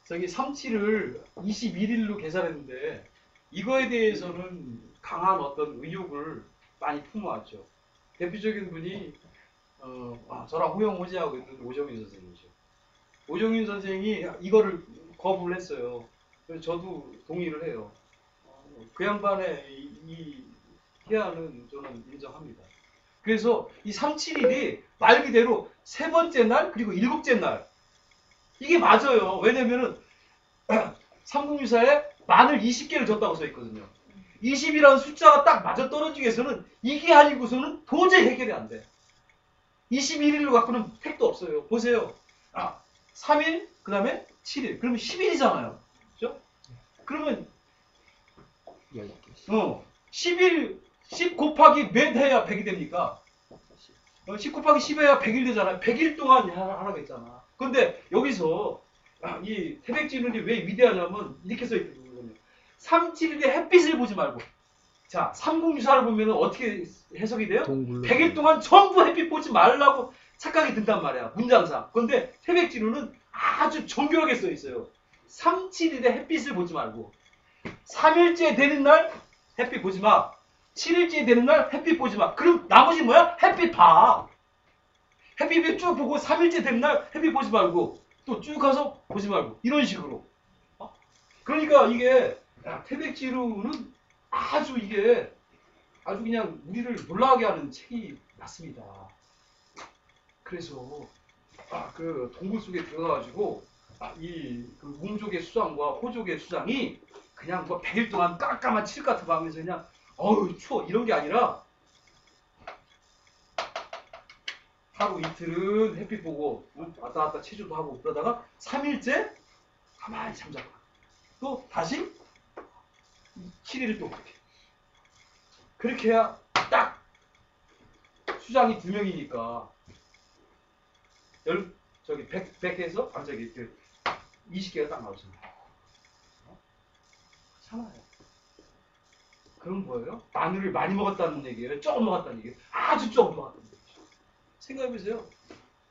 저기 삼칠을 21일로 계산했는데 이거에 대해서는 강한 어떤 의욕을 많이 품어왔죠. 대표적인 분이 저랑 호영호지하고 있는 오정윤 선생님이죠. 오정윤 선생이 이거를 거부를 했어요. 그래서 저도 동의를 해요. 그 양반의 이 희안은 저는 인정합니다. 그래서 이 371이 말 그대로 세 번째 날 그리고 일곱째 날 이게 맞아요. 왜냐면은 삼국유사에 만을 20개를 줬다고 써 있거든요. 20이라는 숫자가 딱 맞아 떨어지기 위해서는 이게 아니고서는 도저히 해결이 안 돼. 21일로 갖고는 택도 없어요. 보세요. 3일, 그 다음에 7일. 그러면 10일이잖아요. 그죠? 그러면 10일, 10 곱하기 몇 해야 100이 됩니까? 10 곱하기 10 해야 100일 되잖아요. 100일 동안 하라고 했잖아. 근데 여기서 이 태백진운이 왜 위대하냐면 이렇게 써 있거든요. 371의 햇빛을 보지 말고. 자, 삼국유사를 보면 어떻게 해석이 돼요? 100일 동안 전부 햇빛 보지 말라고 착각이 든단 말이야. 문장상. 그런데 태백진운은 아주 정교하게 써 있어요. 371의 햇빛을 보지 말고 3일째 되는 날 햇빛 보지 마. 7일째 되는 날 햇빛 보지 마. 그럼 나머지 뭐야? 햇빛 봐. 햇빛을 쭉 보고 3일째 되는 날 햇빛 보지 말고 또 쭉 가서 보지 말고 이런 식으로. 그러니까 이게 태백지루는 아주 이게 아주 그냥 우리를 놀라게 하는 책이 맞습니다. 그래서 그 동굴 속에 들어가가지고 이그 웅족의 수장과 호족의 수장이 그냥 뭐 100일 동안 깜깜한 칠 같은 밤에서 그냥 어우 추워 이런 게 아니라 하루 이틀은 햇빛 보고 왔다 갔다 체조도 하고 그러다가 3일째 가만히 잠자고 또 다시 7일을 또 그렇게 해야 딱 수장이 2명이니까 100에서 20개가 딱 나오잖아요. 그렇잖아요. 그럼 뭐예요? 마늘을 많이 먹었다는 얘기예요? 조금 먹었다는 얘기예요? 아주 조금 먹었다는 얘기죠. 생각해보세요.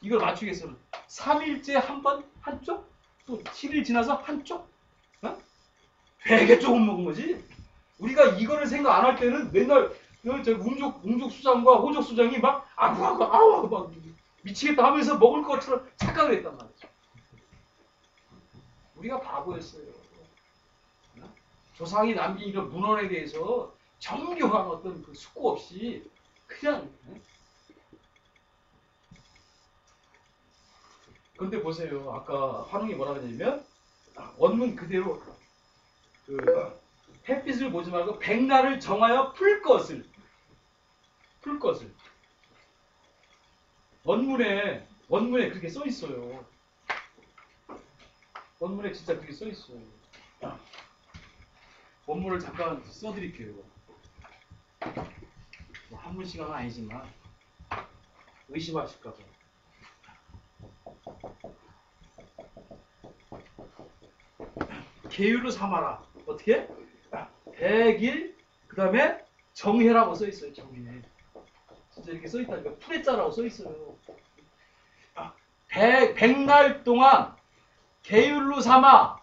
이걸 맞추기 위해서는 3일째 한 번 한쪽, 또 7일 지나서 한쪽, 되게 조금 먹은 거지. 우리가 이거를 생각 안 할 때는 맨날 저 웅족 수장과 호족 수장이 막 아우 막 미치겠다 하면서 먹을 것처럼 착각을 했단 말이죠. 우리가 바보였어요. 조상이 남긴 이런 문헌에 대해서 정교한 어떤 그 숙고 없이 그냥. 근데 보세요. 아까 환웅이 뭐라 그러냐면 원문 그대로 그 햇빛을 보지 말고 백날을 정하여 풀 것을 원문에 그렇게 써 있어요. 원문에 진짜 그렇게 써 있어요. 원문을 잠깐 써드릴게요. 뭐 한문 시간은 아니지만 의심하실까봐. 계율로 삼아라. 어떻게? 100일 그 다음에 정해라고 써 있어요. 정해. 진짜 이렇게 써 있다니까. 풀에자라고 써 있어요. 100날 동안 계율로 삼아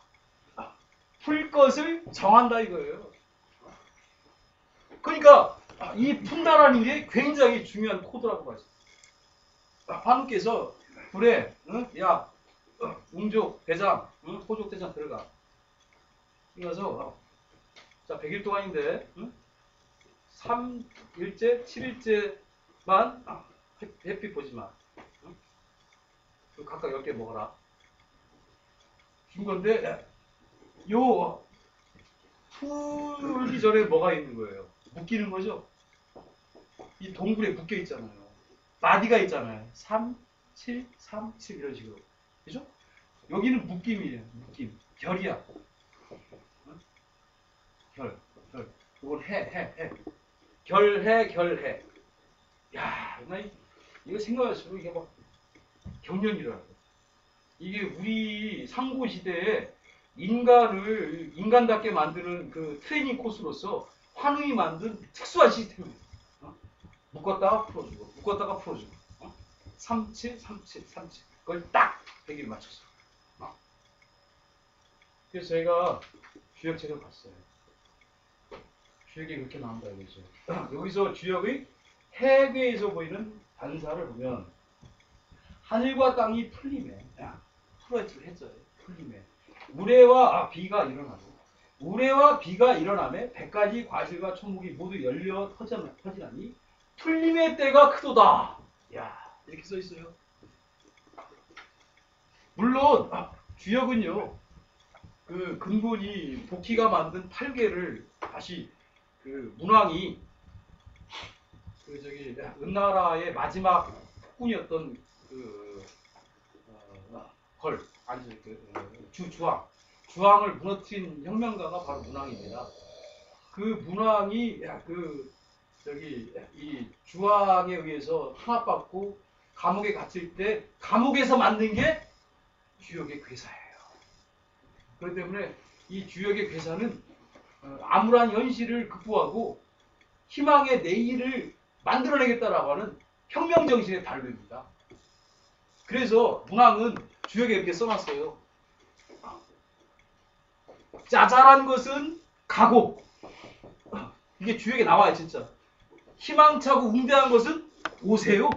풀 것을 정한다 이거예요. 그러니까 이 푼다라는 게 굉장히 중요한 코드라고 봐요. 환우께서 그래, 야, 웅족 대장, 호족 대장 들어가. 그래서 자 100일 동안인데 3일째, 7일째만 햇빛 보지 마. 각각 10개 먹어라. 준 건데 요 풀기 전에 뭐가 있는 거예요? 묶이는 거죠? 이 동굴에 묶여 있잖아요. 마디가 있잖아요. 3, 7, 3, 7 이런 식으로. 그죠? 여기는 묶임이에요. 묶임. 결이야. 결. 이건 해. 결해. 야, 이거 생각할수록 이게 막 경련이라고. 이게 우리 상고 시대에 인간을 인간답게 만드는 그 트레이닝 코스로서 환웅이 만든 특수한 시스템이에요. 묶었다가 풀어주고, 3, 7. 그걸 딱 100일 맞췄어. 그래서 저희가 주역책을 봤어요. 주역이 그렇게 나온다 이거죠. 여기서 주역의 해괴에서 보이는 반사를 보면 하늘과 땅이 풀림에 풀어했어요. 풀림에 우레와 비가 일어나며 100가지 과실과 천국이 모두 열려 터지나니 풀림의 때가 크도다. 야, 이렇게 써 있어요. 물론 주역은요. 그 근본이 복희가 만든 8개를 다시 그 문왕이 그 저기 은나라의 마지막 국군이었던 그 주왕을 무너뜨린 혁명가가 바로 문왕입니다. 그 문왕이 그 저기 이 주왕에 의해서 탄압받고 감옥에 갇힐 때 감옥에서 만든 게 주역의 괴사예요. 그렇기 때문에 이 주역의 괴사는 암울한 현실을 극복하고 희망의 내일을 만들어내겠다라고 하는 혁명 정신의 발표입니다. 그래서 문항은 주역에 이렇게 써놨어요. 짜잘한 것은 가고, 이게 주역에 나와요 진짜. 희망차고 웅대한 것은 오세요.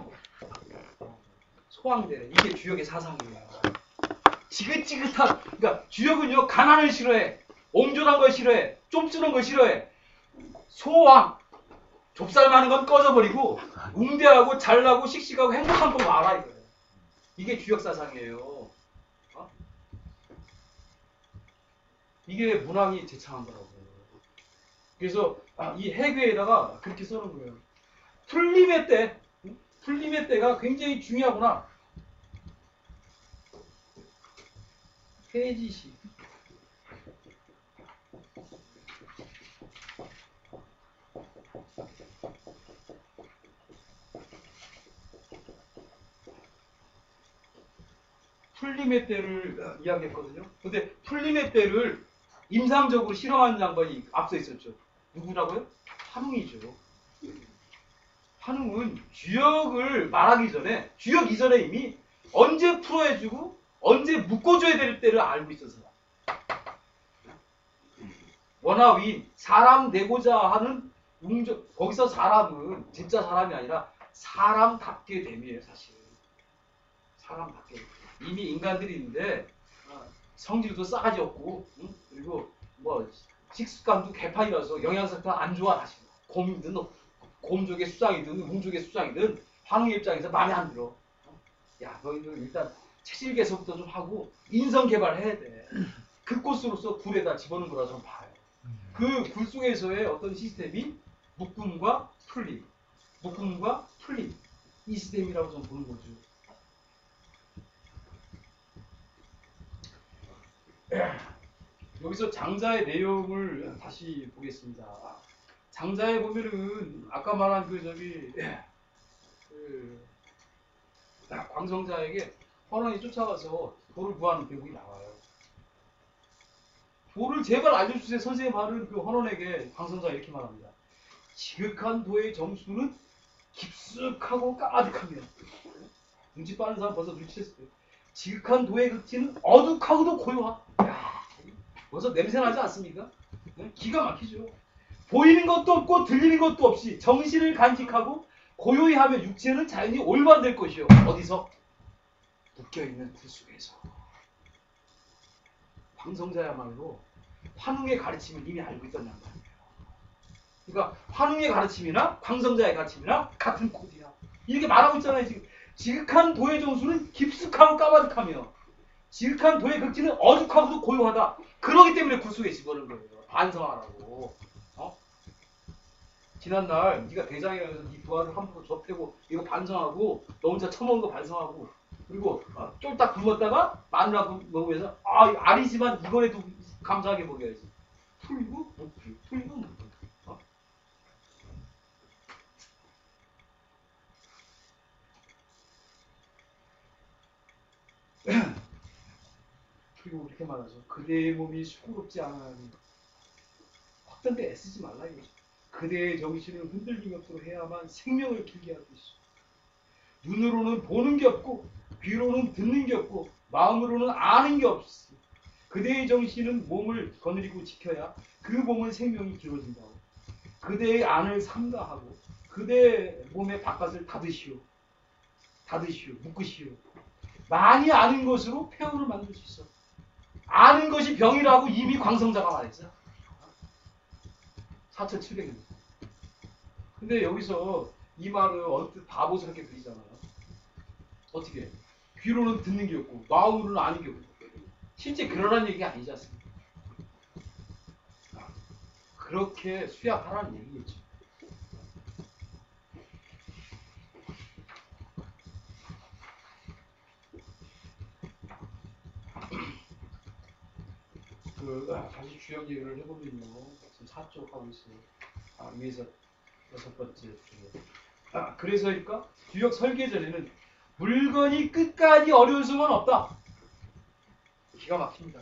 소황되네. 이게 주역의 사상이에요. 지긋지긋한, 그러니까 주역은요 가난을 싫어해, 옹졸한 걸 싫어해, 좀 쓰는 걸 싫어해. 소왕, 좁쌀 많은 건 꺼져버리고 웅대하고 잘나고 씩씩하고 행복한 거 알아 이거예요. 이게 주역 사상이에요. 어? 이게 문항이 제창한 거라고요. 그래서 이 해괴에다가 그렇게 써놓은 거예요. 풀림의 때, 풀림의 때가 굉장히 중요하구나. 해지시. 풀림의 때를 이야기했거든요. 근데 풀림의 때를 임상적으로 실험한 양반이 앞서 있었죠. 누구라고요? 한웅이죠. 한웅은 주역을 말하기 전에, 주역 이전에 이미 언제 풀어해주고 언제 묶어줘야 될 때를 알고 있어서. 원하위, 사람 되고자 하는 거기서 사람은 진짜 사람이 아니라 사람답게 됨이에요, 사실. 사람답게. 이미 인간들이 있는데 성질도 싸가지 없고, 그리고 뭐 식습관도 개판이라서 영양사도 안 좋아. 사실 곰이든 곰족의 수장이든 웅족의 수장이든 황후 입장에서 마음에 안 들어. 야, 너희들 일단 체질 개선부터 좀 하고 인성 개발해야 돼. 그 꽃으로서 굴에다 집어넣는 거라 좀 봐요. 그 굴 속에서의 어떤 시스템이 묶음과 풀림, 묶음과 풀림, 이 시스템이라고 좀 보는 거죠. 여기서 장자의 내용을 다시 보겠습니다. 장자에 보면은 아까 말한 광성자에게 헌원이 쫓아가서 돌을 구하는 대목이 나와요. 돌을 제발 알려주세요. 선생님 말은 그 헌원에게 광성자가 이렇게 말합니다. 지극한 도의 정수는 깊숙하고 까마득합니다. 눈치 빠른 사람 벌써 눈치챘을 거예요. 지극한 도의 극치는 어둑하고도 고요하다. 벌써 냄새 나지 않습니까? 기가 막히죠. 보이는 것도 없고 들리는 것도 없이 정신을 간직하고 고요히 하면 육체는 자연히 올바른 것이요. 어디서? 묶여있는 굴 속에서. 광성자야말로 환웅의 가르침을 이미 알고 있던 양반이에요. 그러니까 환웅의 가르침이나 광성자의 가르침이나 같은 코드야. 이렇게 말하고 있잖아요. 지금 지극한 도의 정수는 깊숙하고 까마득하며 지극한 도의 극치는 어둑하고도 고요하다. 그러기 때문에 굴 속에 집어넣은 거예요. 반성하라고. 지난날 네가 대장이라서 네 부하를 함부로 접대고 이거 반성하고 너 혼자 처먹은 거 반성하고 그리고 쫄딱 굶었다가 마누라 먹으면서 알이지만 이번에도 감사하게 먹여야지. 풀고 묵풀, 풀고 묵풀. 그리고 이렇게 말하죠. 그대의 몸이 수고롭지 않아하니 헛된 데 애쓰지 말라 이거죠. 그대의 정신을 흔들림 없도록 해야만 생명을 길게 할 것이죠. 눈으로는 보는 게 없고 귀로는 듣는 게 없고 마음으로는 아는 게 없어. 그대의 정신은 몸을 거느리고 지켜야 그 몸은 생명이 길어진다고. 그대의 안을 삼가하고 그대의 몸의 바깥을 닫으시오. 묶으시오. 많이 아는 것으로 폐허를 만들 수 있어. 아는 것이 병이라고 이미 광성자가 말했어. 4700년. 근데 여기서 이 말을 언뜻 바보스럽게 들리잖아요. 어떻게? 귀로는 듣는 게 없고 마음으로는 아는 게 없고 실제 그러라는 얘기가 아니지 않습니까? 그렇게 수약하라는 얘기겠죠. 다시 주역 얘기를 해보면요. 지금 4쪽 하고 있어요. 위에서 6번째 주역. 그래서일까? 주역 설계 전에는 물건이 끝까지 어려울 수만 없다. 기가 막힙니다.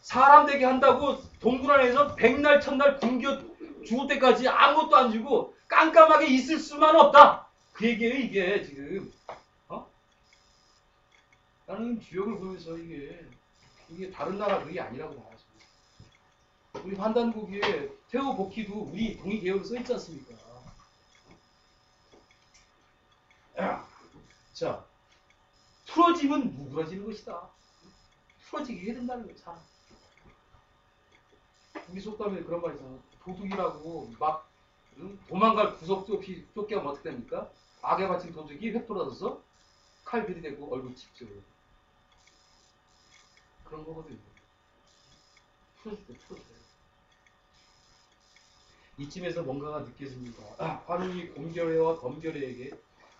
사람 되게 한다고 동굴 안에서 백날 천날 굶겨 죽을 때까지 아무것도 안 주고 깜깜하게 있을 수만 없다. 그 얘기예요 이게 지금. 나는 주역을 보면서 이게 다른 나라 그게 아니라고 봐야죠. 우리 환단고기에 태호 복희도 우리 동의개혁을 써있지 않습니까? 자, 풀어지면 누그러지는 것이다. 풀어지게 해야 된다는 거야, 사람. 우리 속담에 그런 말이 있잖아. 도둑이라고 막 도망갈 구석도 없이 쫓겨가면 어떻게 됩니까? 악에 바친 도둑이 획돌아서서 칼 들이대고 얼굴 찍죠. 그런 거거든요. 풀어줄 때 풀어줘요. 이쯤에서 뭔가가 느껴집니다. 환웅이 곰결애와 검결애에게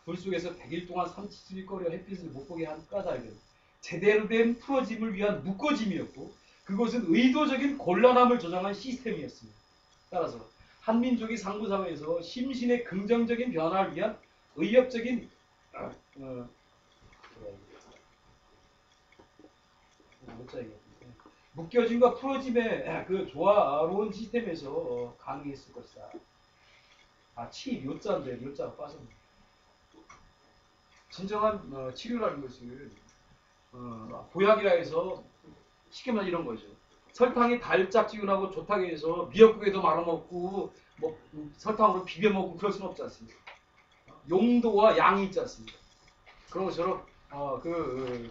불 속에서 100일 동안 삼치질거려 햇빛을 못 보게 한 까닭은 제대로 된 풀어짐을 위한 묶어짐이었고 그것은 의도적인 곤란함을 조장한 시스템이었습니다. 따라서 한민족이 상부사회에서 심신의 긍정적인 변화를 위한 의협적인 묶여짐과 풀어짐의 그 조화로운 시스템에서 가능했을 것이다. 치료자인데 료자가 빠졌네. 진정한 치료라는 것은 보약이라 해서 쉽게 말해 이런 거죠. 설탕이 달짝지근하고 좋다고 해서 미역국에도 말아먹고 뭐 설탕으로 비벼먹고 그럴 수는 없지 않습니까? 용도와 양이 있지 않습니까? 그런 것처럼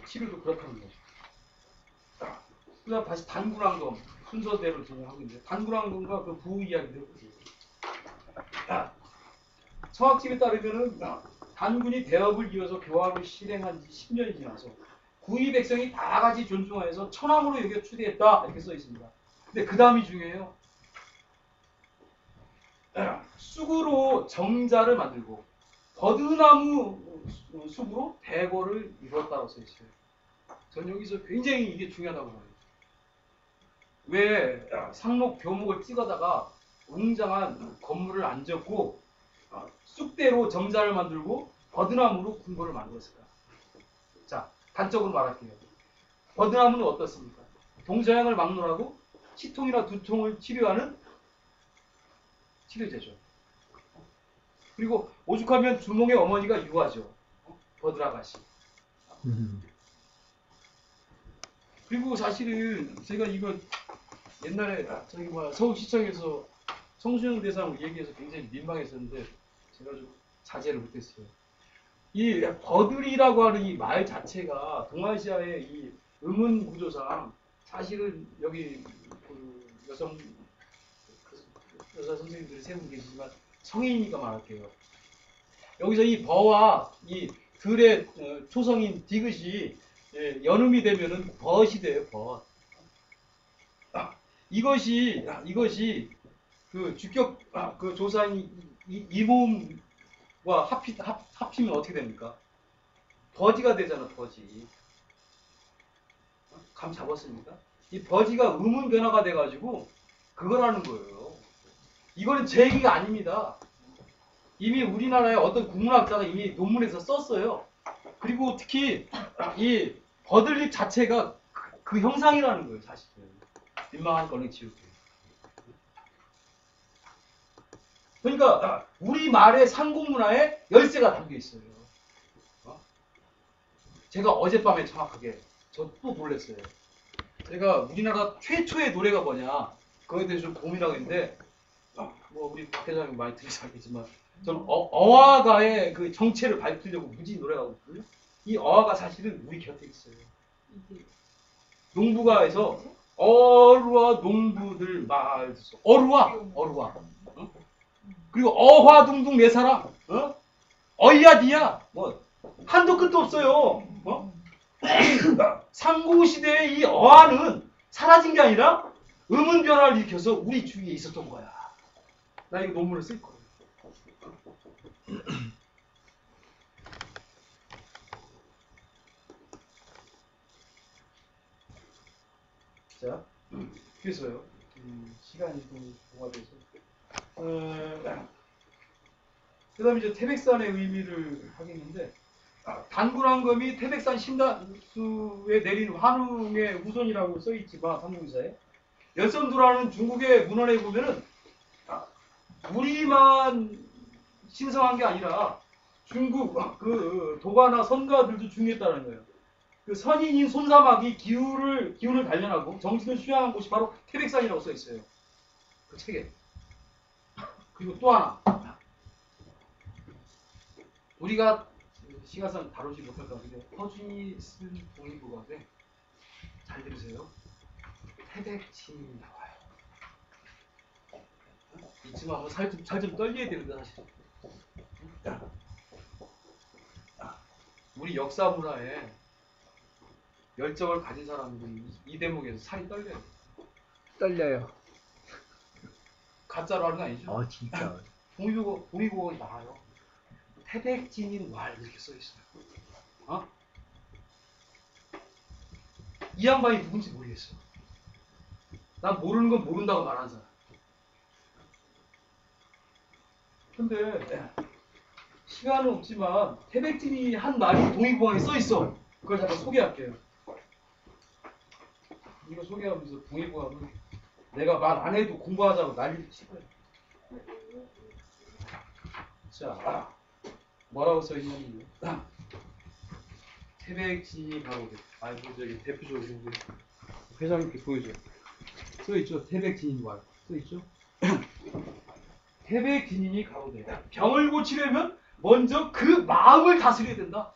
치료도 그렇다는 거죠. 그다음 다시 단구랑동 순서대로 진행하고 있는데 단구랑동과 그 부우 이야기를 해보세요. 청학집에 따르면은 단군이 대업을 이어서 교화를 실행한 지 10년이 지나서 구이 백성이 다 같이 존중하여서 천황으로 여겨 추대했다 이렇게 써 있습니다. 근데 그 다음이 중요해요. 쑥으로 정자를 만들고 버드나무 숲으로 대궐을 이뤘다고 써 있어요. 전 여기서 굉장히 이게 중요하다고 봐요. 왜 상록 교목을 찍어다가 웅장한 건물을 안 짓고 쑥대로 정자를 만들고 버드나무로 궁궐을 만들었을까? 자, 단적으로 말할게요. 버드나무는 어떻습니까? 동서양을 막론하고 치통이나 두통을 치료하는 치료제죠. 그리고 오죽하면 주몽의 어머니가 유아죠. 버드라가시. 그리고 사실은 제가 이거 옛날에 서울시청에서 청소년 대상 얘기해서 굉장히 민망했었는데 제가 좀 자제를 못했어요. 이 버들이라고 하는 이 말 자체가 동아시아의 이 음운 구조상 사실은 여기 그 여자 선생님들이 세 분 계시지만 성인이니까 말할게요. 여기서 이 버와 이 들의 초성인 디귿이 연음이 되면은 벗이 돼요. 벗. 이것이 그 주격 그 조사인 이 모음과 합치면 어떻게 됩니까? 버지가 되잖아. 버지. 감 잡았습니까? 이 버지가 음운 변화가 돼가지고 그거라는 거예요. 이거는 제 얘기가 아닙니다. 이미 우리나라의 어떤 국문학자가 이미 논문에서 썼어요. 그리고 특히 이 버들립 자체가 그 형상이라는 거예요. 사실은. 민망한 걸링 치우기. 그러니까 우리 말의 상공문화에 열쇠가 담겨 있어요. 제가 어젯밤에 정확하게 저 또 놀랐어요. 제가 우리나라 최초의 노래가 뭐냐 그거에 대해서 좀 고민하고 있는데 뭐 우리 박 회장님 많이 들으시 알겠지만 저는 어화가의 그 정체를 밝히려고 무지 노래하고 있거든요. 이 어화가 사실은 우리 곁에 있어요. 농부가에서 어루와 농부들 말 어루와 어? 그리고 어화둥둥 내 사랑 어이야디야 뭐 한도 끝도 없어요. 상고시대의 이 어화는 사라진 게 아니라 음운 변화를 일으켜서 우리 주위에 있었던 거야. 나 이거 논문을 쓸 거예요. 자, 그래서요. 시간이 좀 동화돼서. 그 다음에 이제 태백산의 의미를 하겠는데, 단군왕검이 태백산 신단수에 내린 환웅의 후손이라고 써있지만 삼국지사에 열선두라는 중국의 문헌에 보면은 우리만 신성한 게 아니라 중국 그 도가나 선가들도 중요했다는 거예요. 그 선인인 손사막이 기운을 단련하고 정신을 수양한 곳이 바로 태백산이라고 써 있어요. 그 책에. 그리고 또 하나 우리가 시간상 다루지 못할 것 같은데 허준이 쓴 동의보감에 잘 들으세요. 태백진이 나와요. 이쯤 하면 살 좀 떨려야 되는데 사실. 우리 역사 문화에 열정을 가진 사람들이 이 대목에서 살이 떨려요. 떨려요. 가짜로 하는 거 아니죠? 진짜. 동의보감이 나와요. 태백진인 왈 이렇게 써 있어요. 이 양반이 누군지 모르겠어. 난 모르는 건 모른다고 말하는 사람. 근데 시간은 없지만 태백진이 한 말이 동의보감에 써 있어. 그걸 잠깐 소개할게요. 이거 소개하면서 동의보감은 내가 말 안 해도 공부하자고 난리를 칠 거야. 자, 뭐라고 써 있냐면요. 태백진이 바로 아이고 저기 대표적으로 회장님께 보여줘. 써 있죠. 태백진인 말. 써 있죠. 태백진인이 가로되 병을 고치려면 먼저 그 마음을 다스려야 된다.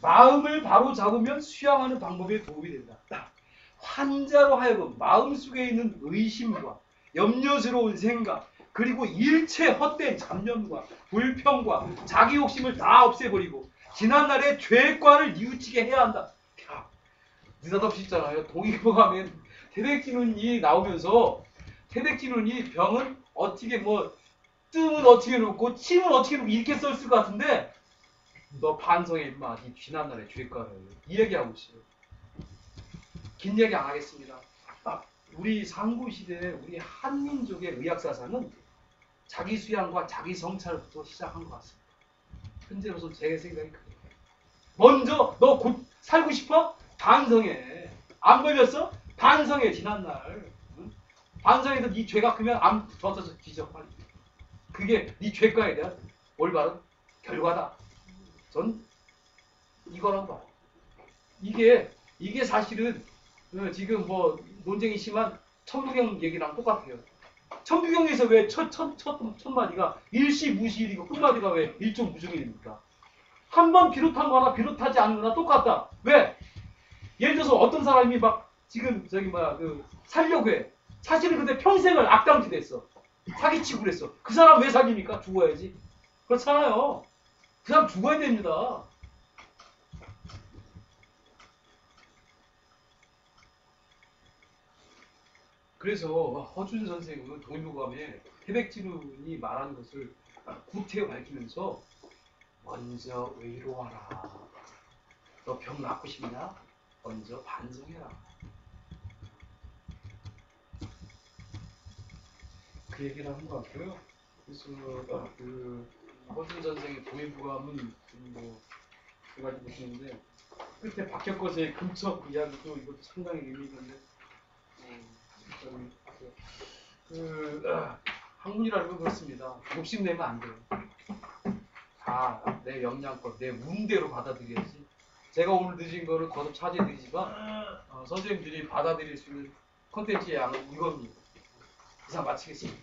마음을 바로 잡으면 수양하는 방법에 도움이 된다. 환자로 하여금 마음속에 있는 의심과 염려스러운 생각 그리고 일체 헛된 잡념과 불평과 자기 욕심을 다 없애버리고 지난날의 죄과를 뉘우치게 해야 한다. 야, 느닷없이 있잖아요. 동의보감에 태백진운이 나오면서 태백진운이 병은 어떻게 뭐 뜸은 어떻게 놓고 침은 어떻게 놓고 이렇게 썼을 것 같은데 너 반성해 임마. 네 지난날의 죄과를 이 얘기하고 있어요. 긴 얘기 안 하겠습니다. 우리 상고시대 우리 한민족의 의학사상은 자기 수양과 자기 성찰부터 시작한 것 같습니다. 현재로서 제 생각이 그래요. 먼저 너 곧 살고 싶어? 반성해. 안 걸렸어? 반성해. 지난날. 응? 반성해서 네 죄가 크면 암 젖어서 뒤져 빨리. 그게 네 죄과에 대한 올바른 결과다. 전 이거라고 봐요. 이게 사실은 지금 뭐 논쟁이 심한 천부경 얘기랑 똑같아요. 천부경에서 왜 첫 마디가 일시무시일이고 끝마디가 왜 일종무중일입니까? 한 번 비롯한 거나 비롯하지 않은 거나 똑같다. 왜? 예를 들어서 어떤 사람이 막 지금 저기 뭐야 살려고 해. 사실은 근데 평생을 악당짓했어. 사기치고 그랬어. 그 사람 왜 살립니까? 죽어야지. 그렇잖아요. 그 사람 죽어야 됩니다. 그래서 허준 선생은 동의보감에 태백진운이 말하는 것을 구태여 밝히면서 먼저 의로하라. 너 병 낫고 싶냐? 먼저 반성해라. 그 얘기를 한 것 같고요. 그래서 허준 선생의 동의보감은 뭐 두 가지 보시는데 끝에 박혁거세의 금척 이야기도 이것도 상당히 의미 있는데 학문이라는 건 그렇습니다. 욕심내면 안 돼요. 다 내 역량껏 내 운대로 받아들여야지. 제가 오늘 늦은 거를 거듭 차지해드리지만 선생님들이 받아들일 수 있는 컨텐츠의 양은 이겁니다. 이상 마치겠습니다.